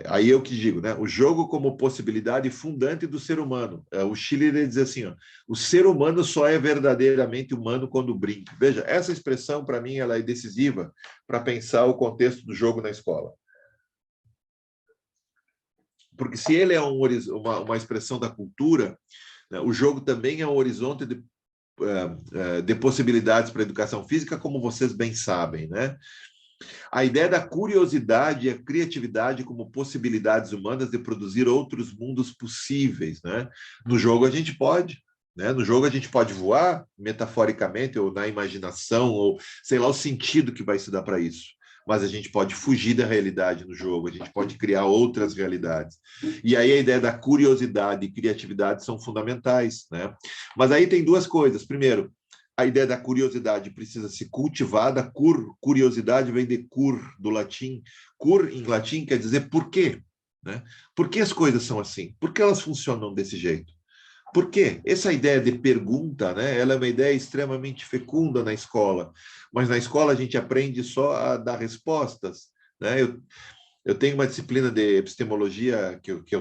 aí eu que digo, né? O jogo como possibilidade fundante do ser humano. O Schiller ele diz assim, ó, o ser humano só é verdadeiramente humano quando brinca. Veja, essa expressão para mim ela é decisiva para pensar o contexto do jogo na escola. Porque se ele é uma expressão da cultura, né, o jogo também é um horizonte de possibilidades para a educação física, como vocês bem sabem, né? A ideia da curiosidade e a criatividade como possibilidades humanas de produzir outros mundos possíveis, né? No jogo a gente pode, né? No jogo a gente pode voar, metaforicamente, ou na imaginação, ou sei lá o sentido que vai se dar para isso. Mas a gente pode fugir da realidade no jogo, a gente pode criar outras realidades. E aí a ideia da curiosidade e criatividade são fundamentais, né? Mas aí tem duas coisas. Primeiro, a ideia da curiosidade precisa ser cultivada. Curiosidade vem de cur, do latim. Cur, em latim, quer dizer por quê, né? Por que as coisas são assim? Por que elas funcionam desse jeito? Por quê? Essa ideia de pergunta, né? Ela é uma ideia extremamente fecunda na escola, mas na escola a gente aprende só a dar respostas, né? Eu tenho uma disciplina de epistemologia que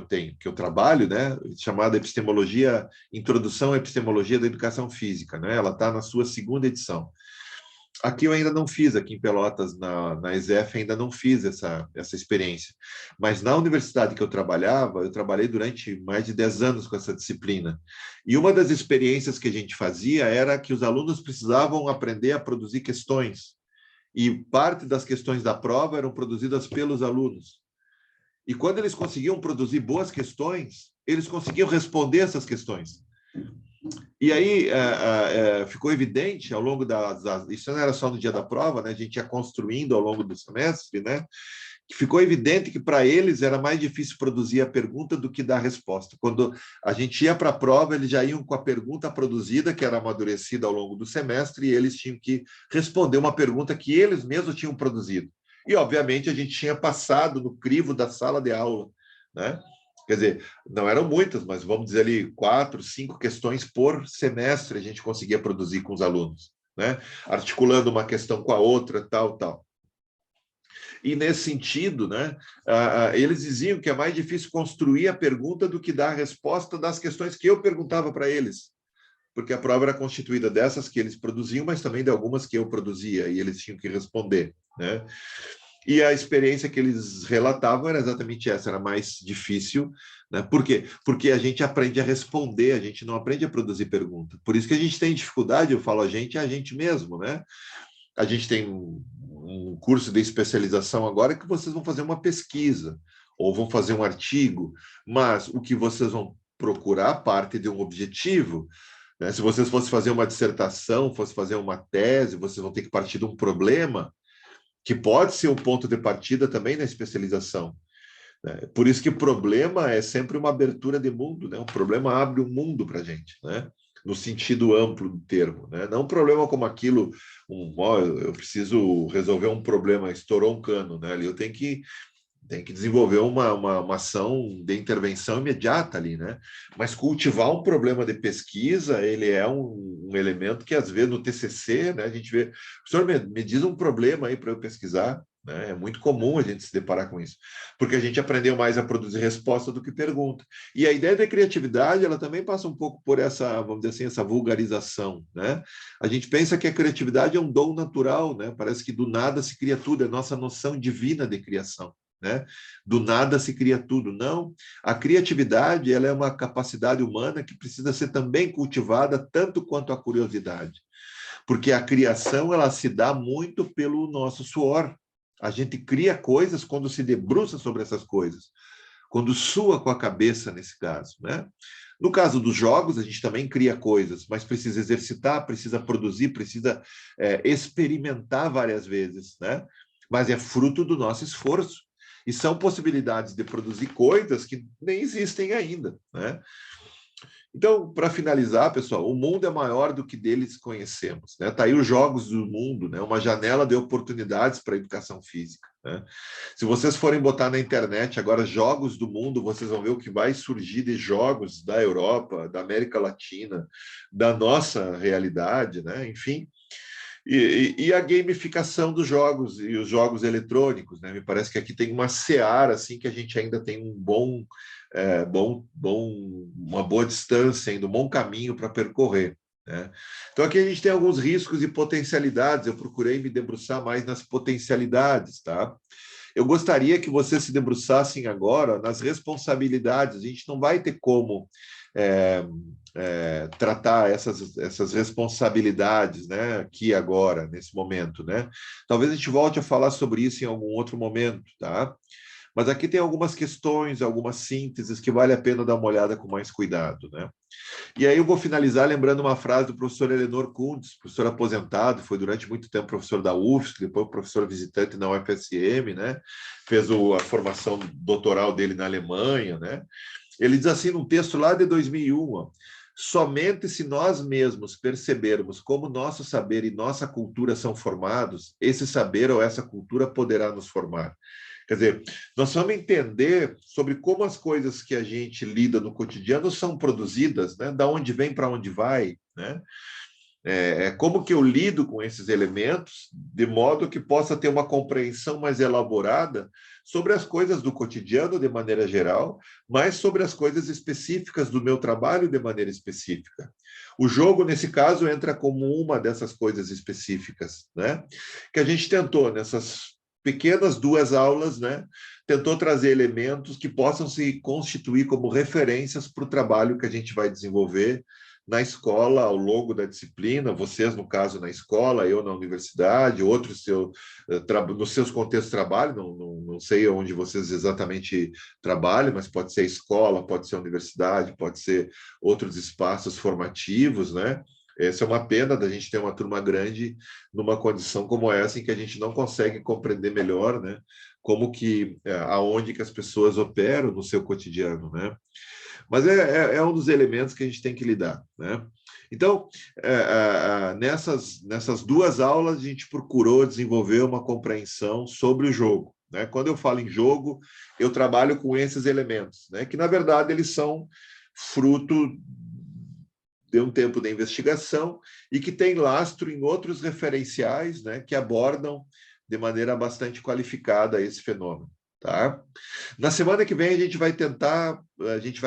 eu trabalho, né, chamada Epistemologia, Introdução à Epistemologia da Educação Física, né? Ela está na sua 2ª edição. Aqui eu ainda não fiz, aqui em Pelotas, na ESEF, ainda não fiz essa experiência. Mas na universidade que eu trabalhei durante mais de 10 anos com essa disciplina. E uma das experiências que a gente fazia era que os alunos precisavam aprender a produzir questões. E parte das questões da prova eram produzidas pelos alunos. E quando eles conseguiam produzir boas questões, eles conseguiam responder essas questões. E aí ficou evidente ao longo isso não era só no dia da prova, né? A gente ia construindo ao longo do semestre, né? Que ficou evidente que para eles era mais difícil produzir a pergunta do que dar a resposta. Quando a gente ia para a prova, eles já iam com a pergunta produzida, que era amadurecida ao longo do semestre, e eles tinham que responder uma pergunta que eles mesmos tinham produzido. E, obviamente, a gente tinha passado no crivo da sala de aula, né? Quer dizer, não eram muitas, mas vamos dizer ali 4, 5 questões por semestre a gente conseguia produzir com os alunos, né? Articulando uma questão com a outra, tal. E nesse sentido, né, eles diziam que é mais difícil construir a pergunta do que dar a resposta das questões que eu perguntava para eles, porque a prova era constituída dessas que eles produziam, mas também de algumas que eu produzia, e eles tinham que responder, né? E a experiência que eles relatavam era exatamente essa, era mais difícil, né? Por quê? Porque a gente aprende a responder, a gente não aprende a produzir pergunta. Por isso que a gente tem dificuldade, eu falo a gente mesmo, né? A gente tem um curso de especialização agora que vocês vão fazer uma pesquisa, ou vão fazer um artigo, mas o que vocês vão procurar parte de um objetivo, né? Se vocês fossem fazer uma dissertação, fossem fazer uma tese, vocês vão ter que partir de um problema, que pode ser um ponto de partida também na especialização. Né? Por isso que o problema é sempre uma abertura de mundo, né? Um problema abre um mundo para a gente, né? No sentido amplo do termo, né? Não um problema como aquilo, eu preciso resolver um problema, estourou um cano, né? Ali eu tenho que desenvolver uma ação de intervenção imediata ali, né? Mas cultivar um problema de pesquisa, ele é um elemento que, às vezes, no TCC, né, a gente vê... O senhor me diz um problema aí para eu pesquisar, né? É muito comum a gente se deparar com isso, porque a gente aprendeu mais a produzir resposta do que pergunta. E a ideia da criatividade, ela também passa um pouco por essa, vamos dizer assim, essa vulgarização, né? A gente pensa que a criatividade é um dom natural, né? Parece que do nada se cria tudo, é a nossa noção divina de criação, né? Do nada se cria tudo. Não, a criatividade, ela é uma capacidade humana que precisa ser também cultivada tanto quanto a curiosidade, porque a criação, ela se dá muito pelo nosso suor. A gente cria coisas quando se debruça sobre essas coisas, quando sua com a cabeça, nesse caso, né? No caso dos jogos, a gente também cria coisas, mas precisa exercitar, precisa produzir, precisa experimentar várias vezes, né? Mas é fruto do nosso esforço. E são possibilidades de produzir coisas que nem existem ainda, né? Então, para finalizar, pessoal, o mundo é maior do que deles conhecemos, né? Tá aí os Jogos do Mundo, né? Uma janela de oportunidades para a educação física, né? Se vocês forem botar na internet agora Jogos do Mundo, vocês vão ver o que vai surgir de jogos da Europa, da América Latina, da nossa realidade, né? Enfim. E a gamificação dos jogos e os jogos eletrônicos, né? Me parece que aqui tem uma seara assim que a gente ainda tem uma boa distância, ainda um bom caminho para percorrer, né? Então aqui a gente tem alguns riscos e potencialidades. Eu procurei me debruçar mais nas potencialidades, tá? Eu gostaria que vocês se debruçassem agora nas responsabilidades. A gente não vai ter como tratar essas responsabilidades, né, aqui agora, nesse momento, né? Talvez a gente volte a falar sobre isso em algum outro momento, tá? Mas aqui tem algumas questões, algumas sínteses que vale a pena dar uma olhada com mais cuidado, né? E aí eu vou finalizar lembrando uma frase do professor Elenor Kuntz, professor aposentado, foi durante muito tempo professor da UFSC, depois professor visitante na UFSM, né? Fez a formação doutoral dele na Alemanha, né? Ele diz assim num texto lá de 2001, ó, somente se nós mesmos percebermos como nosso saber e nossa cultura são formados, esse saber ou essa cultura poderá nos formar. Quer dizer, nós vamos entender sobre como as coisas que a gente lida no cotidiano são produzidas, né? Da onde vem para onde vai, né? Como que eu lido com esses elementos, de modo que possa ter uma compreensão mais elaborada sobre as coisas do cotidiano de maneira geral, mas sobre as coisas específicas do meu trabalho de maneira específica. O jogo, nesse caso, entra como uma dessas coisas específicas, né? Que a gente tentou nessas pequenas 2 aulas, né? Tentou trazer elementos que possam se constituir como referências para o trabalho que a gente vai desenvolver na escola, ao longo da disciplina, vocês, no caso, na escola, eu na universidade, outros nos seus contextos de trabalho, não sei onde vocês exatamente trabalham, mas pode ser escola, pode ser universidade, pode ser outros espaços formativos, né? Essa é uma pena da gente ter uma turma grande numa condição como essa, em que a gente não consegue compreender melhor, né? Como que, aonde que as pessoas operam no seu cotidiano, né? Mas é um dos elementos que a gente tem que lidar, né? Então, nessas 2 aulas, a gente procurou desenvolver uma compreensão sobre o jogo, né? Quando eu falo em jogo, eu trabalho com esses elementos, né? Que, na verdade, eles são fruto de um tempo de investigação e que tem lastro em outros referenciais, né? Que abordam de maneira bastante qualificada esse fenômeno. Tá? Na semana que vem a gente vai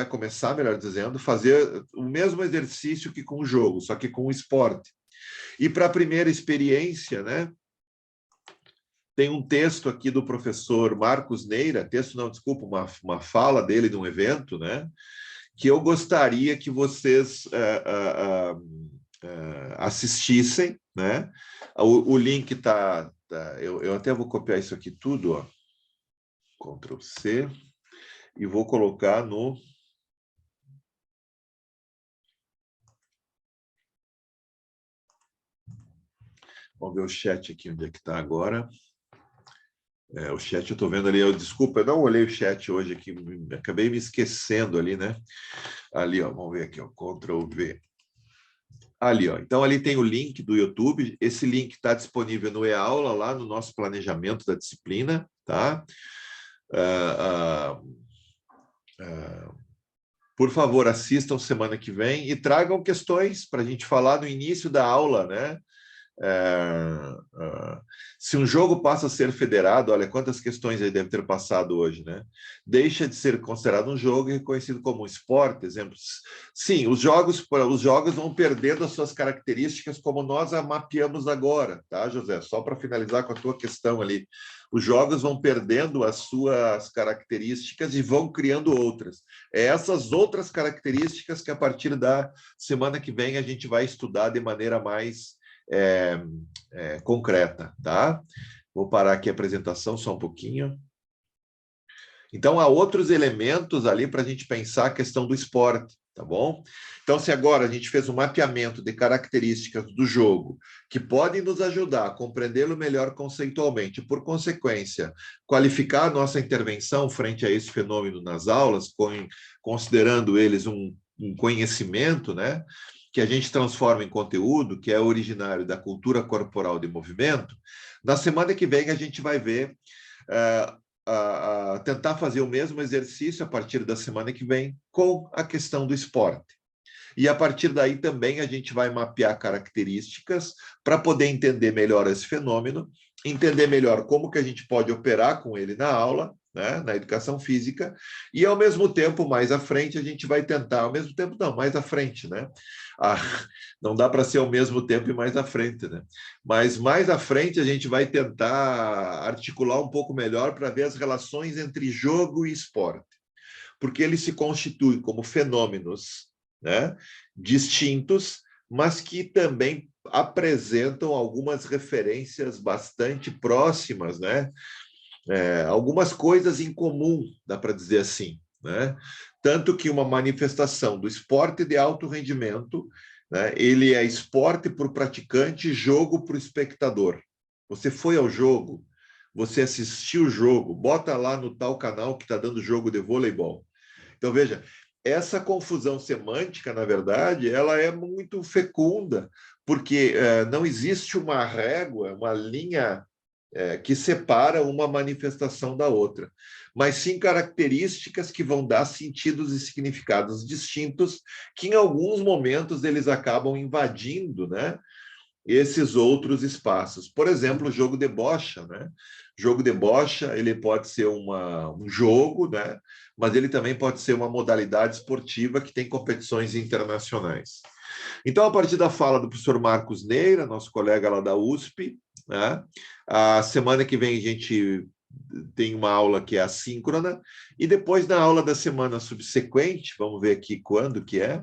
começar, melhor dizendo, fazer o mesmo exercício que com o jogo, só que com o esporte. E para a primeira experiência, né, tem um texto aqui do professor Marcos Neira, uma fala dele de um evento, né, que eu gostaria que vocês assistissem, né? O link está... eu até vou copiar isso aqui tudo, ó. Ctrl C, e vou colocar no... Vamos ver o chat aqui, onde é que está agora. O chat eu estou vendo ali, desculpa, eu não olhei o chat hoje aqui, acabei me esquecendo ali, né? Ali, ó, vamos ver aqui, ó, Ctrl V. Ali, ó, então ali tem o link do YouTube, esse link está disponível no e-aula, lá no nosso planejamento da disciplina, tá? Por favor, assistam semana que vem e tragam questões para a gente falar no início da aula, né? Se um jogo passa a ser federado, olha quantas questões ele deve ter passado hoje, né? Deixa de ser considerado um jogo e reconhecido como um esporte, exemplos. Sim, os jogos vão perdendo as suas características como nós a mapeamos agora, tá, José? Só para finalizar com a tua questão ali. Os jogos vão perdendo as suas características e vão criando outras. É essas outras características que, a partir da semana que vem, a gente vai estudar de maneira mais concreta, tá? Vou parar aqui a apresentação só um pouquinho. Então, há outros elementos ali para a gente pensar a questão do esporte, tá bom? Então, se agora a gente fez um mapeamento de características do jogo que podem nos ajudar a compreendê-lo melhor conceitualmente, por consequência, qualificar a nossa intervenção frente a esse fenômeno nas aulas, considerando eles um conhecimento, né, que a gente transforma em conteúdo, que é originário da cultura corporal de movimento, na semana que vem a gente vai ver tentar fazer o mesmo exercício a partir da semana que vem com a questão do esporte. E a partir daí também a gente vai mapear características para poder entender melhor esse fenômeno, entender melhor como que a gente pode operar com ele na aula, né, na educação física, e ao mesmo tempo, mais à frente, a gente vai tentar, ao mesmo tempo não, mais à frente, né? Não dá para ser ao mesmo tempo e mais à frente, né? Mas mais à frente a gente vai tentar articular um pouco melhor para ver as relações entre jogo e esporte, porque eles se constituem como fenômenos, né, distintos, mas que também apresentam algumas referências bastante próximas, né? Algumas coisas em comum, dá para dizer assim, né? Tanto que uma manifestação do esporte de alto rendimento, né, ele é esporte para o praticante, jogo para o espectador. Você foi ao jogo, você assistiu o jogo, bota lá no tal canal que está dando jogo de voleibol. Então, veja, essa confusão semântica, na verdade, ela é muito fecunda, porque não existe uma régua, uma linha que separa uma manifestação da outra, mas sim características que vão dar sentidos e significados distintos, que em alguns momentos eles acabam invadindo, né, esses outros espaços. Por exemplo, o jogo de bocha, né? O jogo de bocha, ele pode ser um jogo, né, mas ele também pode ser uma modalidade esportiva que tem competições internacionais. Então, a partir da fala do professor Marcos Neira, nosso colega lá da USP, né, a semana que vem a gente tem uma aula que é assíncrona, e depois na aula da semana subsequente, vamos ver aqui quando que é,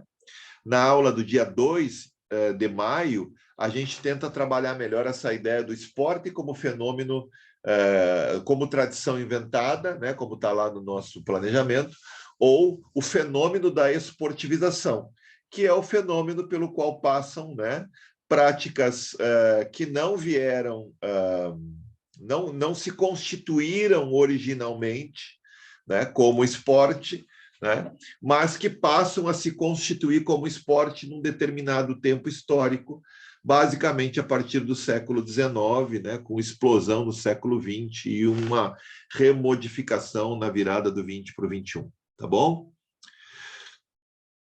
na aula do dia 2 de maio, a gente tenta trabalhar melhor essa ideia do esporte como fenômeno, como tradição inventada, né, como está lá no nosso planejamento, ou o fenômeno da esportivização, que é o fenômeno pelo qual passam, né, práticas que não vieram, não se constituíram originalmente, né, como esporte, né, mas que passam a se constituir como esporte num determinado tempo histórico, basicamente a partir do século XIX, né, com explosão no século XX e uma remodificação na virada do 20 para o 21, tá bom?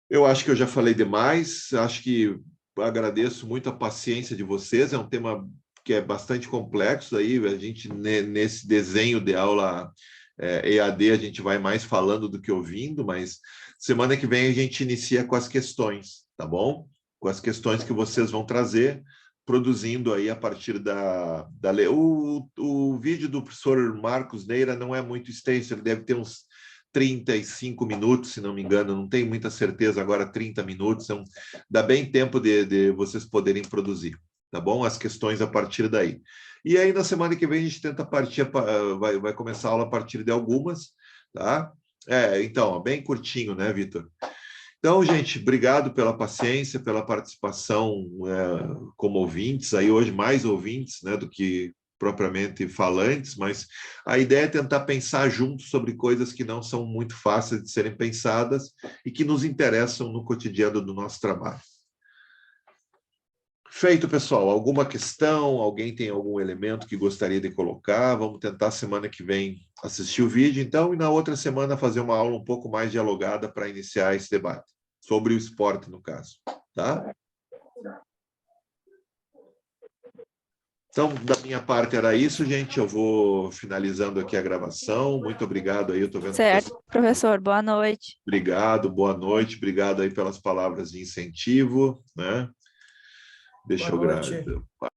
Eu acho que eu já falei demais, acho que agradeço muito a paciência de vocês, é um tema que é bastante complexo, aí a gente, nesse desenho de aula EAD, a gente vai mais falando do que ouvindo, mas semana que vem a gente inicia com as questões, tá bom? Com as questões que vocês vão trazer, produzindo aí a partir da lei. O vídeo do professor Marcos Neira não é muito extenso, ele deve ter uns 35 minutos, se não me engano, não tenho muita certeza agora, 30 minutos, então dá bem tempo de vocês poderem produzir, tá bom? As questões a partir daí. E aí, na semana que vem, a gente tenta partir, vai começar a aula a partir de algumas, tá? Então, bem curtinho, né, Vitor? Então, gente, obrigado pela paciência, pela participação como ouvintes, aí hoje mais ouvintes, né, do que propriamente falantes, mas a ideia é tentar pensar juntos sobre coisas que não são muito fáceis de serem pensadas e que nos interessam no cotidiano do nosso trabalho. Feito, pessoal. Alguma questão? Alguém tem algum elemento que gostaria de colocar? Vamos tentar semana que vem assistir o vídeo, então, e na outra semana fazer uma aula um pouco mais dialogada para iniciar esse debate, sobre o esporte, no caso. Tá? Então, da minha parte era isso, gente. Eu vou finalizando aqui a gravação. Muito obrigado aí. Eu estou vendo que Certo, professor, boa noite. Obrigado, boa noite. Obrigado aí pelas palavras de incentivo, né? Deixa Boa eu noite. gravar.